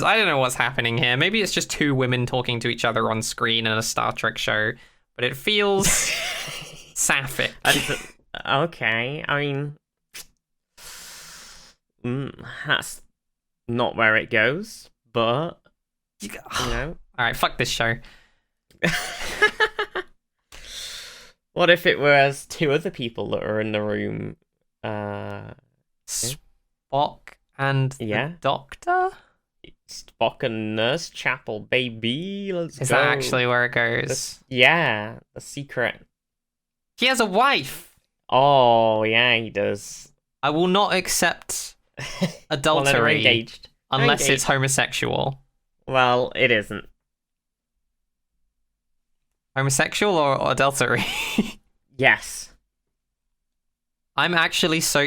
I don't know what's happening here. Maybe it's just 2 women talking to each other on screen in a Star Trek show, but it feels sapphic. Okay, I mean, that's not where it goes, but you know. All right, fuck this show. What if it was 2 other people that were in the room? Spock and the Doctor? Spock and Nurse Chapel, baby. Let's go. Is that actually where it goes? The secret. He has a wife! Oh, yeah, he does. I will not accept adultery unless it's homosexual. Well, it isn't. Homosexual or adultery? Yes. I'm actually so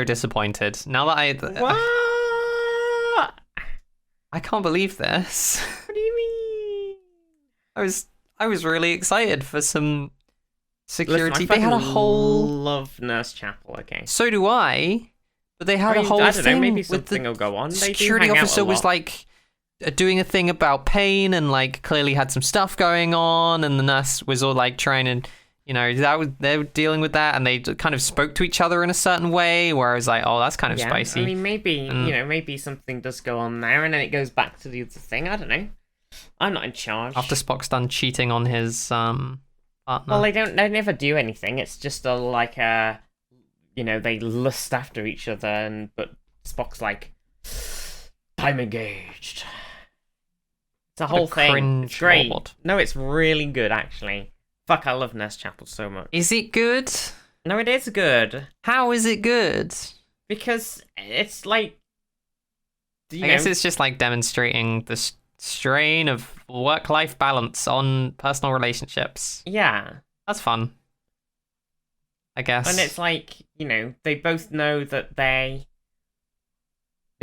disappointed now that What? I can't believe this. What do you mean? I was really excited for some security. Listen, they had a whole love Nurse Chapel. Okay. So do I. But they had a whole I don't thing. know, maybe something will go on. Security officer was like doing a thing about pain, and like clearly had some stuff going on, and the nurse was all like trying to, you know, they were dealing with that, and they kind of spoke to each other in a certain way where I was like, oh, that's kind of spicy. I mean, maybe, maybe something does go on there, and then it goes back to the other thing. I don't know. I'm not in charge. After Spock's done cheating on his partner. Well, they never do anything. It's just they lust after each other, but Spock's like, I'm engaged. It's a What a whole thing. It's cringe great. lord. No, it's really good, actually. Fuck, I love Nurse Chapel so much. Is it good? No, it is good. How is it good? Because it's like... I guess it's just like demonstrating the strain of work-life balance on personal relationships. Yeah. That's fun. I guess. And it's like, they both know that They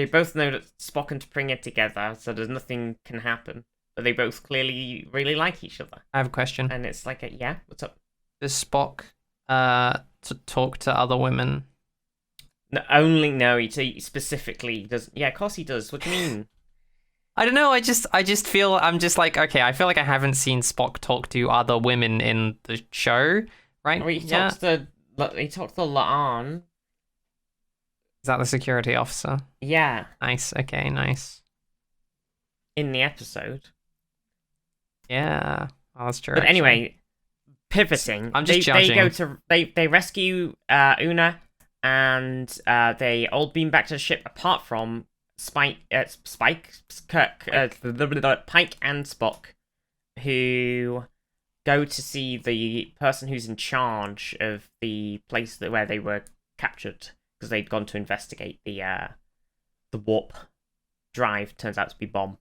both know that Spock and T'Pring are together, so there's nothing can happen. But they both clearly really like each other. I have a question. And it's like, yeah, what's up? Does Spock to talk to other women? No, he specifically does. Yeah, of course he does. What do you mean? I don't know. I just feel I'm just like, okay. I feel like I haven't seen Spock talk to other women in the show, right? He talks to La'an. Is that the security officer? Yeah. Nice. Okay. Nice. In the episode. Yeah. Oh, that's true. But anyway, pivoting. I'm just judging. They rescue Una, and they all beam back to the ship. Apart from Pike and Spock, who go to see the person who's in charge of the place where they were captured, because they'd gone to investigate the warp drive. Turns out to be bomb.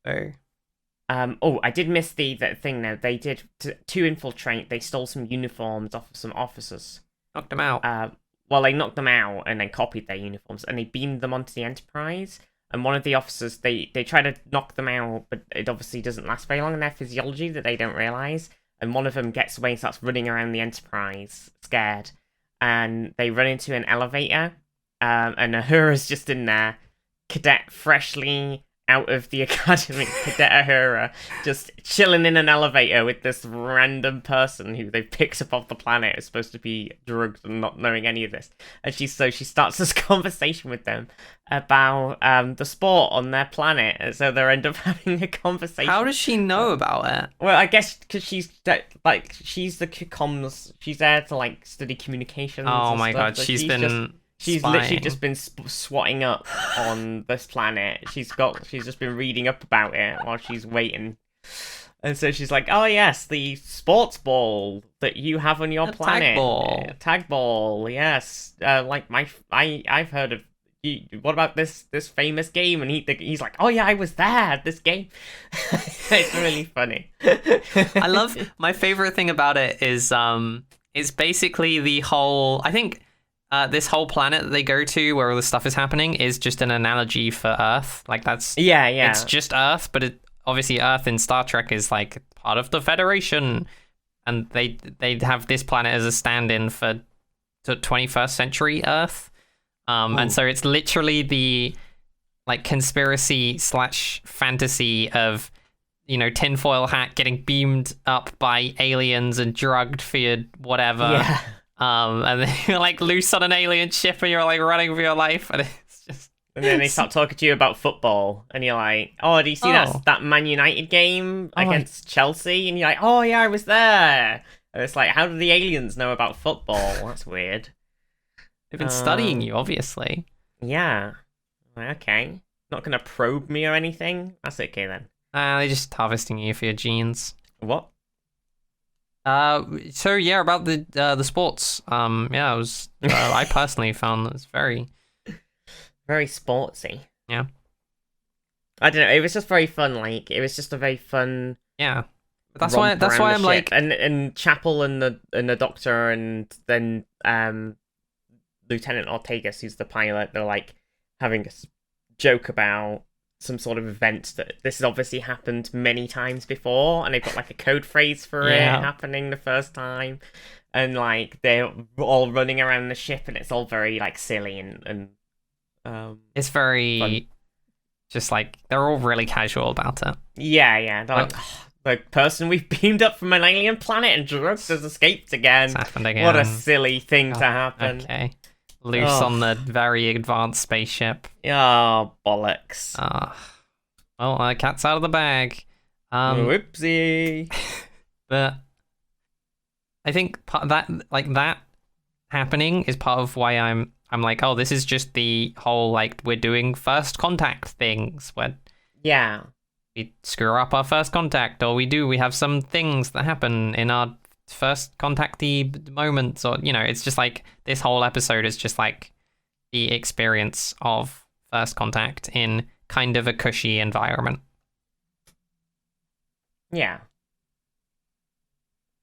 I did miss the thing now. They did to infiltrate. They stole some uniforms off of some officers. Knocked them out. They knocked them out and then copied their uniforms, and they beamed them onto the Enterprise. And one of the officers, they try to knock them out, but it obviously doesn't last very long in their physiology that they don't realize. And one of them gets away and starts running around the Enterprise, scared. And they run into an elevator, and Uhura's just in there, cadet freshly out of the academy, Cadet Uhura, just chilling in an elevator with this random person who they've picked up off the planet, is supposed to be drugged and not knowing any of this. And she starts this conversation with them about the sport on their planet, and so they end up having a conversation. How does she know about it? Well, I guess because she's the comms. She's there to study communications. Oh and my stuff, god, so she's literally just been swatting up on this planet. She's just been reading up about it while she's waiting. And so she's like, oh yes, the sports ball that you have on your planet. Tag ball, yes. I've heard of. What about this famous game? And he's like, oh yeah, I was there at this game. It's really funny. I love, my favorite thing about it is it's basically the whole, I think this whole planet that they go to where all this stuff is happening is just an analogy for Earth. Like that's it's just Earth, but obviously Earth in Star Trek is like part of the Federation, and they have this planet as a stand-in for the 21st century Earth. And so it's literally the conspiracy / fantasy of, tinfoil hat getting beamed up by aliens and drugged for your whatever. Yeah. And then you're loose on an alien ship and you're running for your life, and it's just. And then they start talking to you about football, and you're like, "Oh, do you see that Man United game against Chelsea?" And you're like, "Oh yeah, I was there." And it's like, how do the aliens know about football? That's weird. They've been studying you, obviously. Yeah. Okay. Not gonna probe me or anything. That's okay then. They're just harvesting you for your genes. What? So yeah, about the sports. Yeah, it was. I personally found that it was very sportsy. Yeah. I don't know. It was just very fun. It was just a very fun. Yeah. That's why I'm like. And Chapel and the Doctor and then Lieutenant Ortegas, who's the pilot, they're having a joke about some sort of event that this has obviously happened many times before, and they've got a code phrase for it happening the first time, and they're all running around the ship, and it's all very silly and it's very fun. Just they're all really casual about it. Yeah, they're the person we've beamed up from an alien planet and drugged has escaped again. It's happened again. What a silly thing to happen. Okay. Loose on the very advanced spaceship. Oh, bollocks. Well, cat's out of the bag. Whoopsie. But I think that happening is part of why I'm like, oh, this is just the whole like we're doing first contact things where Yeah. we screw up our first contact, or we have some things that happen in our first contactee moments, or it's just like this whole episode is just like the experience of first contact in kind of a cushy environment. Yeah.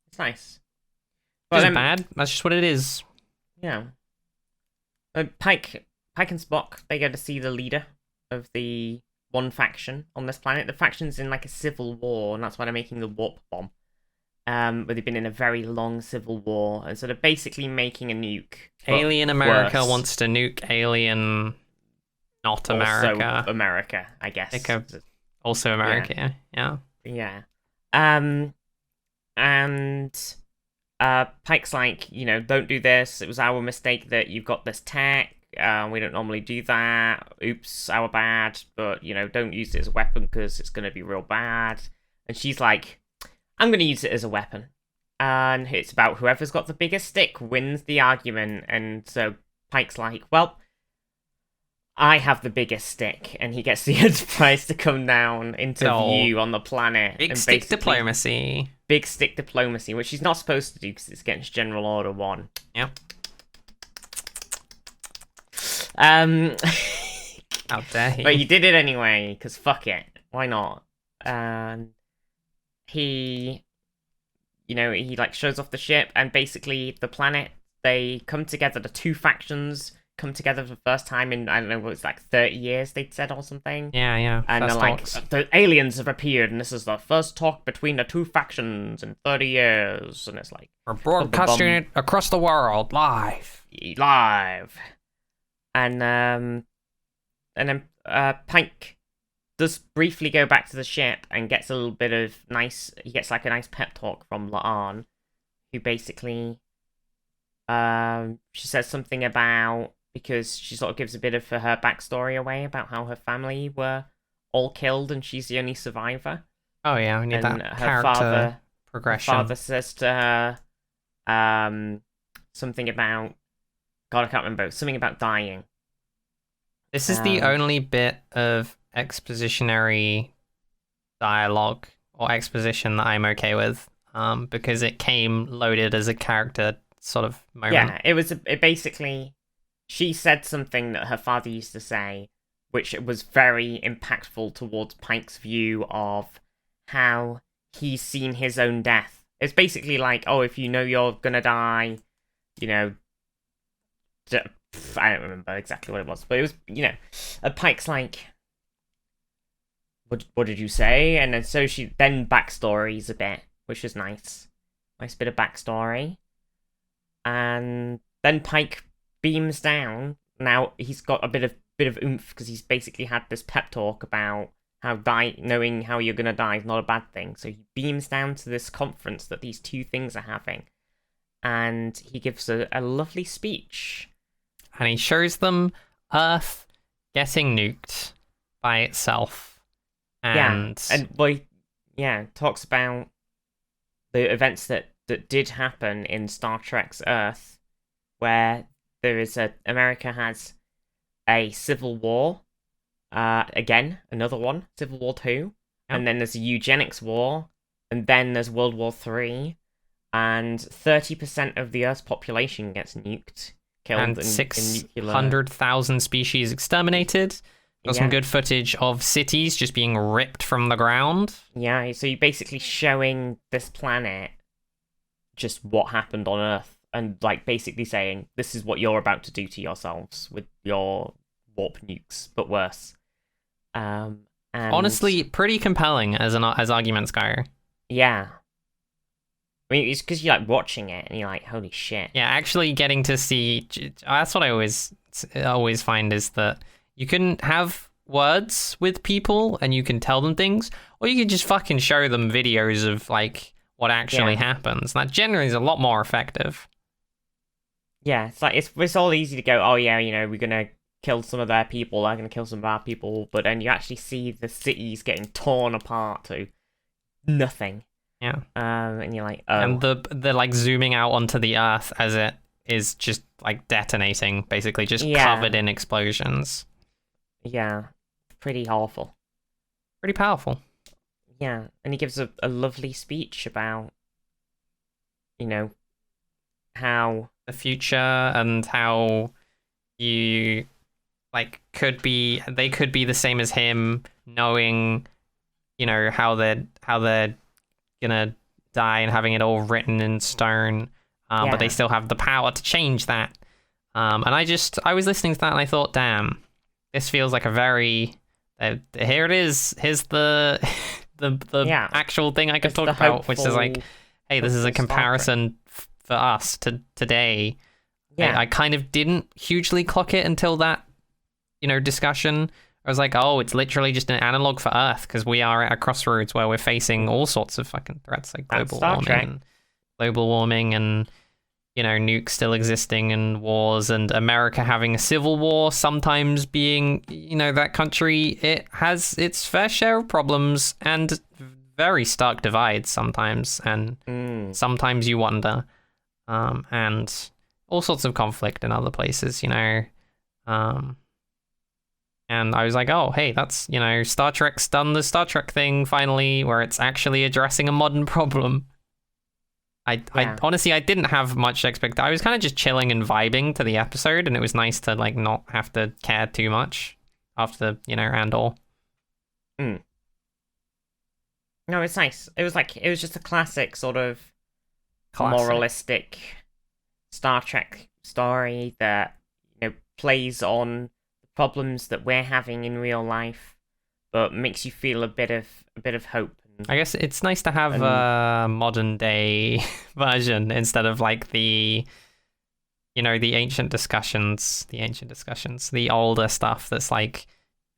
It's nice. Which isn't bad. That's just what it is. Yeah. Pike and Spock, they go to see the leader of the one faction on this planet. The faction's in like a civil war, and that's why they're making the warp bomb. Where they've been in a very long civil war, and so they're basically making a nuke. Alien America wants to nuke alien, not America. Also America, I guess. Also America, yeah. Yeah. And Pike's like, don't do this. It was our mistake that you've got this tech. We don't normally do that. Oops, our bad. But, don't use it as a weapon because it's going to be real bad. And she's like, I'm going to use it as a weapon. And it's about whoever's got the biggest stick wins the argument. And so Pike's like, well, I have the biggest stick. And he gets the Enterprise to come down into view on the planet. Big stick diplomacy. Big stick diplomacy, which she's not supposed to do because it's against General Order 1. Yep. How dare he? But he did it anyway, because fuck it. Why not? And he like shows off the ship, and basically the planet, they come together, the two factions come together for the first time in, I don't know, what it's like 30 years, they'd said, or something. Yeah. And they're like, the aliens have appeared, and this is the first talk between the two factions in 30 years. And it's like, we're broadcasting it across the world, live. And then Pike does briefly go back to the ship and gets a little bit of he gets like a nice pep talk from La'an, who basically, she says something about, because she sort of gives a bit of her backstory away about how her family were all killed and she's the only survivor. Oh yeah, we need that character progression. Her father says to her, something about, God, I can't remember, something about dying. This is the only bit of expositionary dialogue or exposition that I'm okay with, because it came loaded as a character sort of moment. Yeah, it basically, she said something that her father used to say, which was very impactful towards Pike's view of how he's seen his own death. It's basically like, oh, if you know you're gonna die, I don't remember exactly what it was, but it was, Pike's like, what did you say? And then so she then backstories a bit, which is nice. Nice bit of backstory. And then Pike beams down. Now he's got a bit of oomph because he's basically had this pep talk about how knowing how you're gonna die is not a bad thing. So he beams down to this conference that these two things are having, and he gives a lovely speech. And he shows them Earth getting nuked by itself. And talks about the events that did happen in Star Trek's Earth, where America has a civil war, again, another one, Civil War 2, and then there's a eugenics war, and then there's World War 3, and 30% of the Earth's population gets nuked. And 600,000 species exterminated. Got some good footage of cities just being ripped from the ground. Yeah, so you're basically showing this planet just what happened on Earth, and like basically saying, this is what you're about to do to yourselves with your warp nukes, but worse. And honestly, pretty compelling as arguments go. Yeah. I mean, it's because you're like watching it and you're like, holy shit. Yeah, actually getting to see, that's what I always find, is that you can have words with people and you can tell them things, or you can just fucking show them videos of like what actually happens. That generally is a lot more effective. Yeah, it's like it's all easy to go, oh yeah, we're gonna kill some of their people, they're gonna kill some of our people, but then you actually see the cities getting torn apart to nothing. Yeah. And you're like, oh. And they're like zooming out onto the Earth as it is just like detonating, basically just Yeah. covered in explosions. Yeah, pretty awful. Pretty powerful. Yeah, and he gives a lovely speech about, how The future and how you like they could be the same as him, knowing, how they're gonna die and having it all written in stone, but they still have the power to change that. And I was listening to that and I thought, damn, this feels like a very here it is. Here's the the actual thing I could talk about, which is like, hey, this is a comparison for us to today. Yeah. I kind of didn't hugely clock it until that, discussion. I was like, oh, it's literally just an analog for Earth because we are at a crossroads where we're facing all sorts of fucking threats like global warming and nukes still existing and wars and America having a civil war, sometimes being, that country, it has its fair share of problems and very stark divides sometimes, and sometimes you wonder, and all sorts of conflict in other places, and I was like, oh, hey, that's, Star Trek's done the Star Trek thing finally, where it's actually addressing a modern problem. I honestly, I didn't have much expectation. I was kind of just chilling and vibing to the episode, and it was nice to like not have to care too much after, Andor. No, it's nice. It was just a classic sort of moralistic Star Trek story that plays on problems that we're having in real life, but makes you feel a bit of hope. I guess it's nice to have a modern day version instead of like the ancient discussions, the older stuff that's like,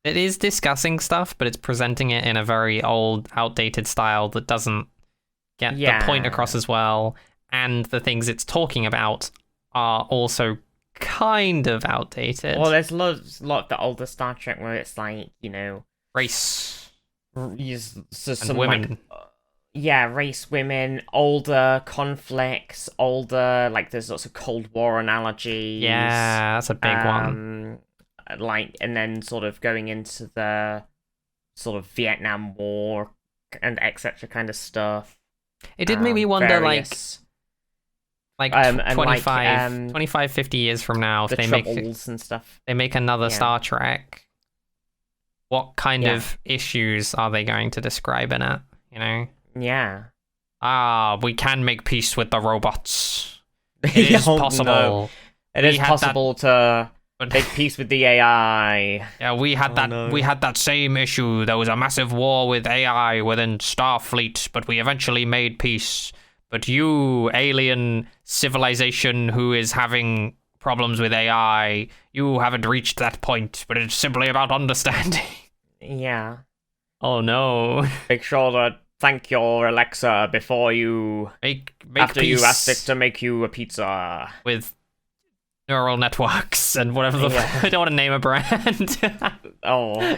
it is discussing stuff, but it's presenting it in a very old, outdated style that doesn't get the point across as well. And the things it's talking about are also kind of outdated. Well, there's a lot of the older Star Trek where it's like, race. Some women. Race, women, older conflicts, older, like there's lots of Cold War analogies. Yeah, that's a big one. Like, and then sort of going into the sort of Vietnam War and etc. kind of stuff. It did make me wonder, like 25, 50 years from now, if the they Troubles and stuff. They make another Star Trek. What kind of issues are they going to describe in it? Yeah. We can make peace with the robots. It is possible. No. It is possible to make peace with the AI. Yeah, we had that. We had that same issue. There was a massive war with AI within Starfleet, but we eventually made peace. But you, alien civilization who is having problems with AI, you haven't reached that point, but it's simply about understanding. Yeah. Oh no. Make sure to thank your Alexa before you make after peace you ask it to make you a pizza. With neural networks and whatever I don't want to name a brand. Oh.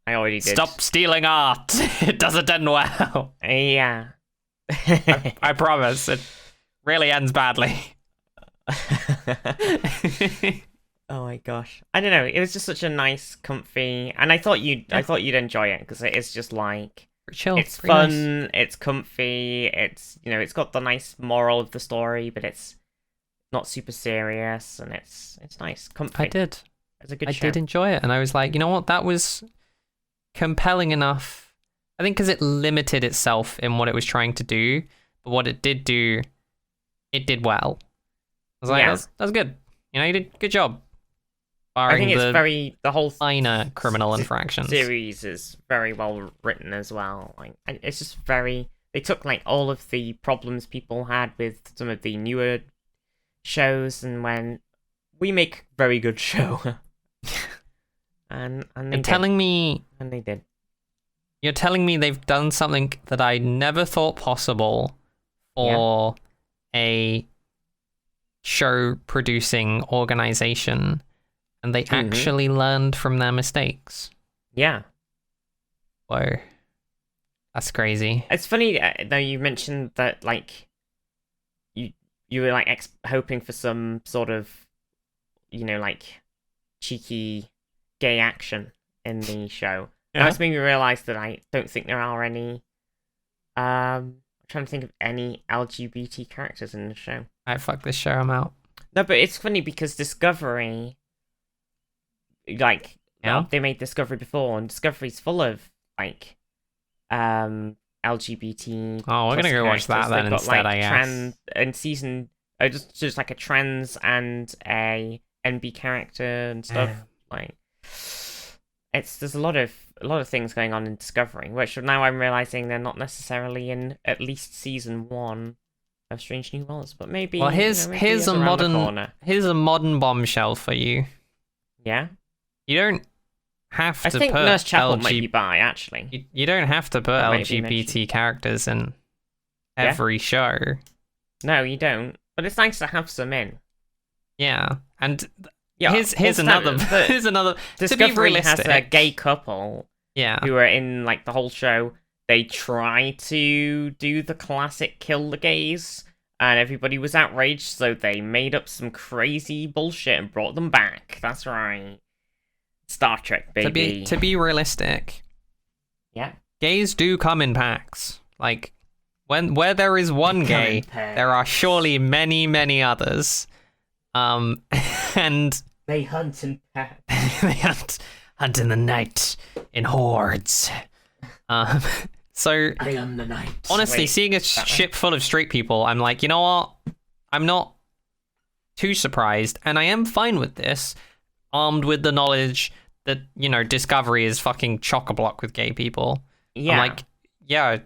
I already did. Stop stealing art. It doesn't end well. Yeah. I promise. It really ends badly. Oh my gosh, I don't know. It was just such a nice, comfy, and I thought you'd enjoy it because it is just like chill. It's fun. Nice. It's comfy. It's it's got the nice moral of the story, but it's not super serious, and it's nice, comfy. It's a good show. I did enjoy it, and I was like, you know what, that was compelling enough. I think because it limited itself in what it was trying to do, but what it did do, it did well. I was like, that's good. You did a good job. I think it's the whole minor criminal infractions series is very well written as well. Like, it's just very. They took like all of the problems people had with some of the newer shows, and when we make very good show, and they telling me, and they did. You're telling me they've done something that I never thought possible for a show producing organization, and they actually learned from their mistakes. Yeah. Whoa. That's crazy. It's funny though you mentioned that, like, you were like hoping for some sort of, like cheeky gay action in the show. Yeah. That's made me realize that I don't think there are any. I'm trying to think of any LGBT characters in the show. Alright, fuck this show, I'm out. No, but it's funny because Discovery, like, Yeah? they made Discovery before, and Discovery's full of like, LGBT. Oh, we're gonna go watch that then instead, I guess. Trans and season, just like a trans and a NB character and stuff. Like, there's a lot of things going on in Discovery, which now I'm realizing they're not necessarily in at least season 1 of Strange New Worlds, but maybe. Well, here's a modern bombshell for you. Yeah. You don't have to I think put Nurse Chapel might be bi, actually. You don't have to put That might be LGBT characters in every show. No, you don't. But it's nice to have some in. Yeah, and Yeah, here's another. Here's another. Discovery to be realistic, has a gay couple. Yeah. Who are in like the whole show. They try to do the classic kill the gays, and everybody was outraged, so they made up some crazy bullshit and brought them back. That's right. Star Trek, baby. To be realistic, yeah, gays do come in packs. Like where there is one gay, there are surely many others. And they hunt in packs. They hunt in the night in hordes. So I am the night. Honestly, seeing a ship full of straight people, I'm like, you know what? I'm not too surprised, and I am fine with this, armed with the knowledge that, Discovery is fucking chock-a-block with gay people. Yeah. I'm like, yeah,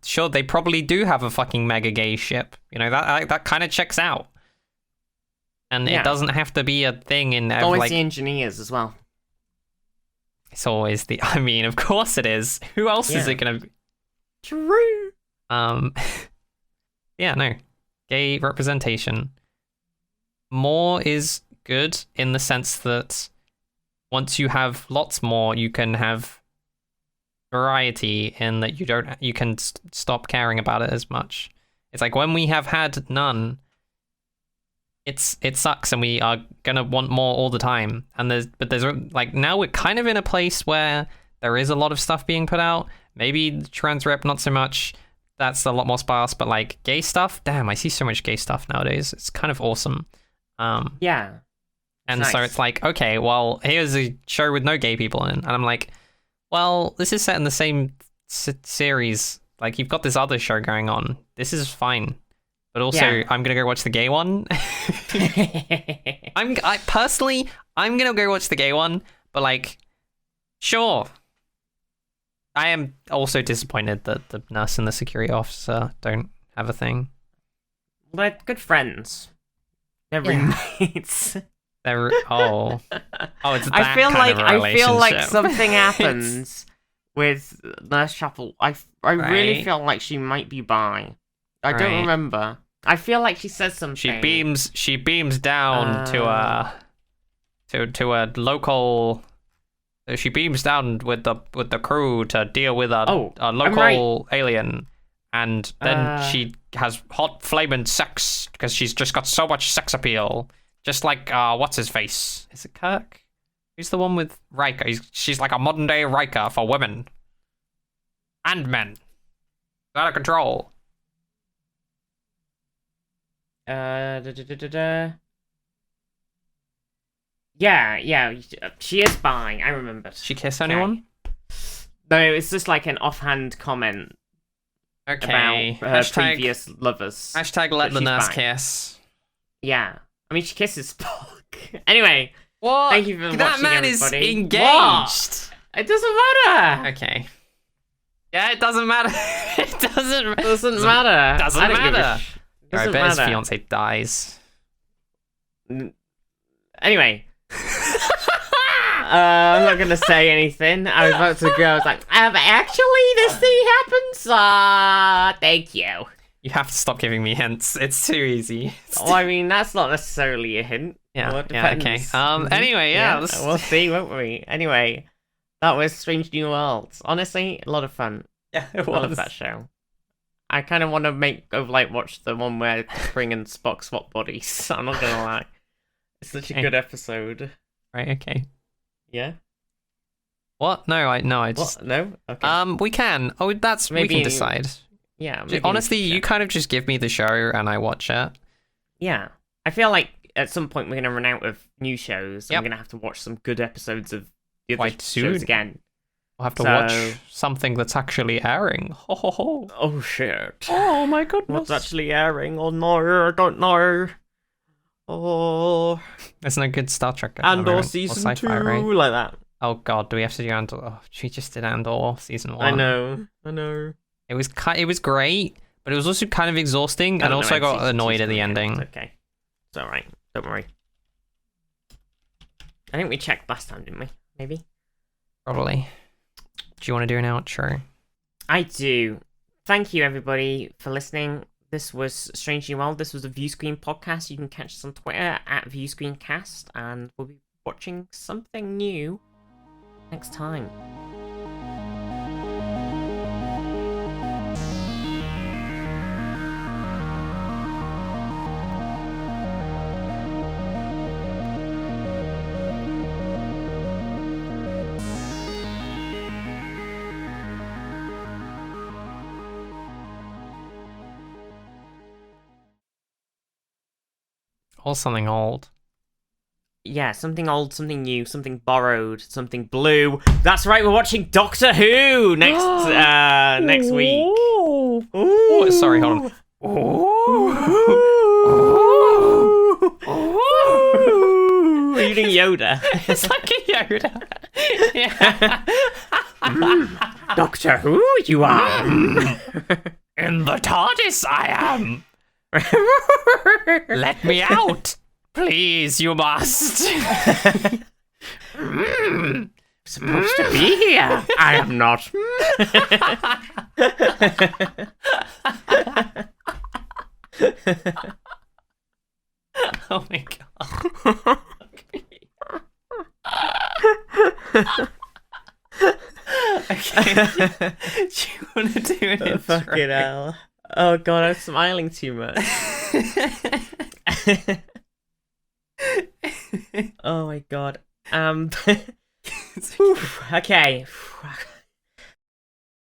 sure, they probably do have a fucking mega gay ship. That kind of checks out. And it doesn't have to be a thing in... It's always the engineers as well. It's always the... I mean, of course it is. Who else is it going to be? True. Yeah, no. Gay representation. More is good in the sense that once you have lots more, you can have variety in that you can stop caring about it as much. It's like when we have had none, it sucks and we are gonna want more all the time. And there's like now we're kind of in a place where there is a lot of stuff being put out. Maybe the trans rep not so much. That's a lot more sparse, but like gay stuff, damn, I see so much gay stuff nowadays. It's kind of awesome. Yeah. And nice. So it's like, okay, well, here's a show with no gay people in, and I'm like, well, this is set in the same series. Like, you've got this other show going on. This is fine. But also, I'm gonna go watch the gay one. I'm gonna go watch the gay one, but like, sure. I am also disappointed that the nurse and the security officer don't have a thing. They're good friends. They're roommates. They're it's that I feel like relationship. something happens with Nurse Chapel. I really feel like she might be bi. I don't remember. I feel like she says something. She beams down to a local. She beams down with the crew to deal with a local alien, and then she has hot flaming sex because she's just got so much sex appeal. Just like what's his face? Is it Kirk? Who's the one with Riker? She's like a modern day Riker for women and men. Out of control. Yeah, she is bi. I remember. She kiss anyone? No, it's just like an offhand comment. Okay. About her previous lovers. Hashtag let the nurse kiss. Yeah. I mean, she kisses Spock. Anyway. What? Thank you for watching, that man everybody. is engaged. What? It doesn't matter. Okay. Yeah, it doesn't matter. It doesn't matter. Doesn't matter. Doesn't matter. I bet his matter. fiance dies. Anyway. I'm not gonna say anything. I was about to go. I was like, actually, this thing happens. Thank you. You have to stop giving me hints. It's too easy. Well, I mean, that's not necessarily a hint. Yeah. Well, Yeah. Okay. Anyway, yeah. We'll see, won't we? Anyway, that was Strange New Worlds. Honestly, a lot of fun. Yeah, it I love was. that show. I kind of want to make Overlite watch the one where Spring and Spock swap bodies. I'm not gonna lie, it's such a good episode. Right. Okay. Yeah. What? No, I just. What? No. Okay. We can. Oh, that's Maybe we can decide. Yeah. Maybe Honestly, you kind of just give me the show and I watch it. Yeah. I feel like at some point we're gonna run out of new shows. And Yep. we're gonna have to watch some good episodes of the other Quite soon. shows again. We'll have to watch something that's actually airing. Ho ho ho. Oh shit. Oh my goodness. What's actually airing? Oh no, I don't know. Oh. There's no good Star Trek at the Andor moment. Or season sci-fi, 2, right? like that. Oh god, do we have to do Andor? Oh, we just did Andor season 1. I know. It was great, but it was also kind of exhausting, and don't also I know, got season annoyed 2's at the great. ending. It's okay. It's alright. Don't worry. I think we checked last time, didn't we? Maybe? Probably. Do you want to do an outro? I do. Thank you, everybody, for listening. This was Strangely Well. This was a Viewscreen podcast. You can catch us on Twitter at ViewscreenCast, and we'll be watching something new next time. Or something old. Yeah, something old, something new, something borrowed, something blue. That's right, we're watching Doctor Who next week. Ooh. Oh, sorry, hold on. Are you doing Yoda? It's like a Yoda. Yeah. Doctor Who, you are. In the TARDIS, I am. Let me out. Please, you must. Supposed to be here. I am not. Oh my god. Okay. Do you want to do an intro? Fucking hell. Oh god, I'm smiling too much. Oh my god. Okay.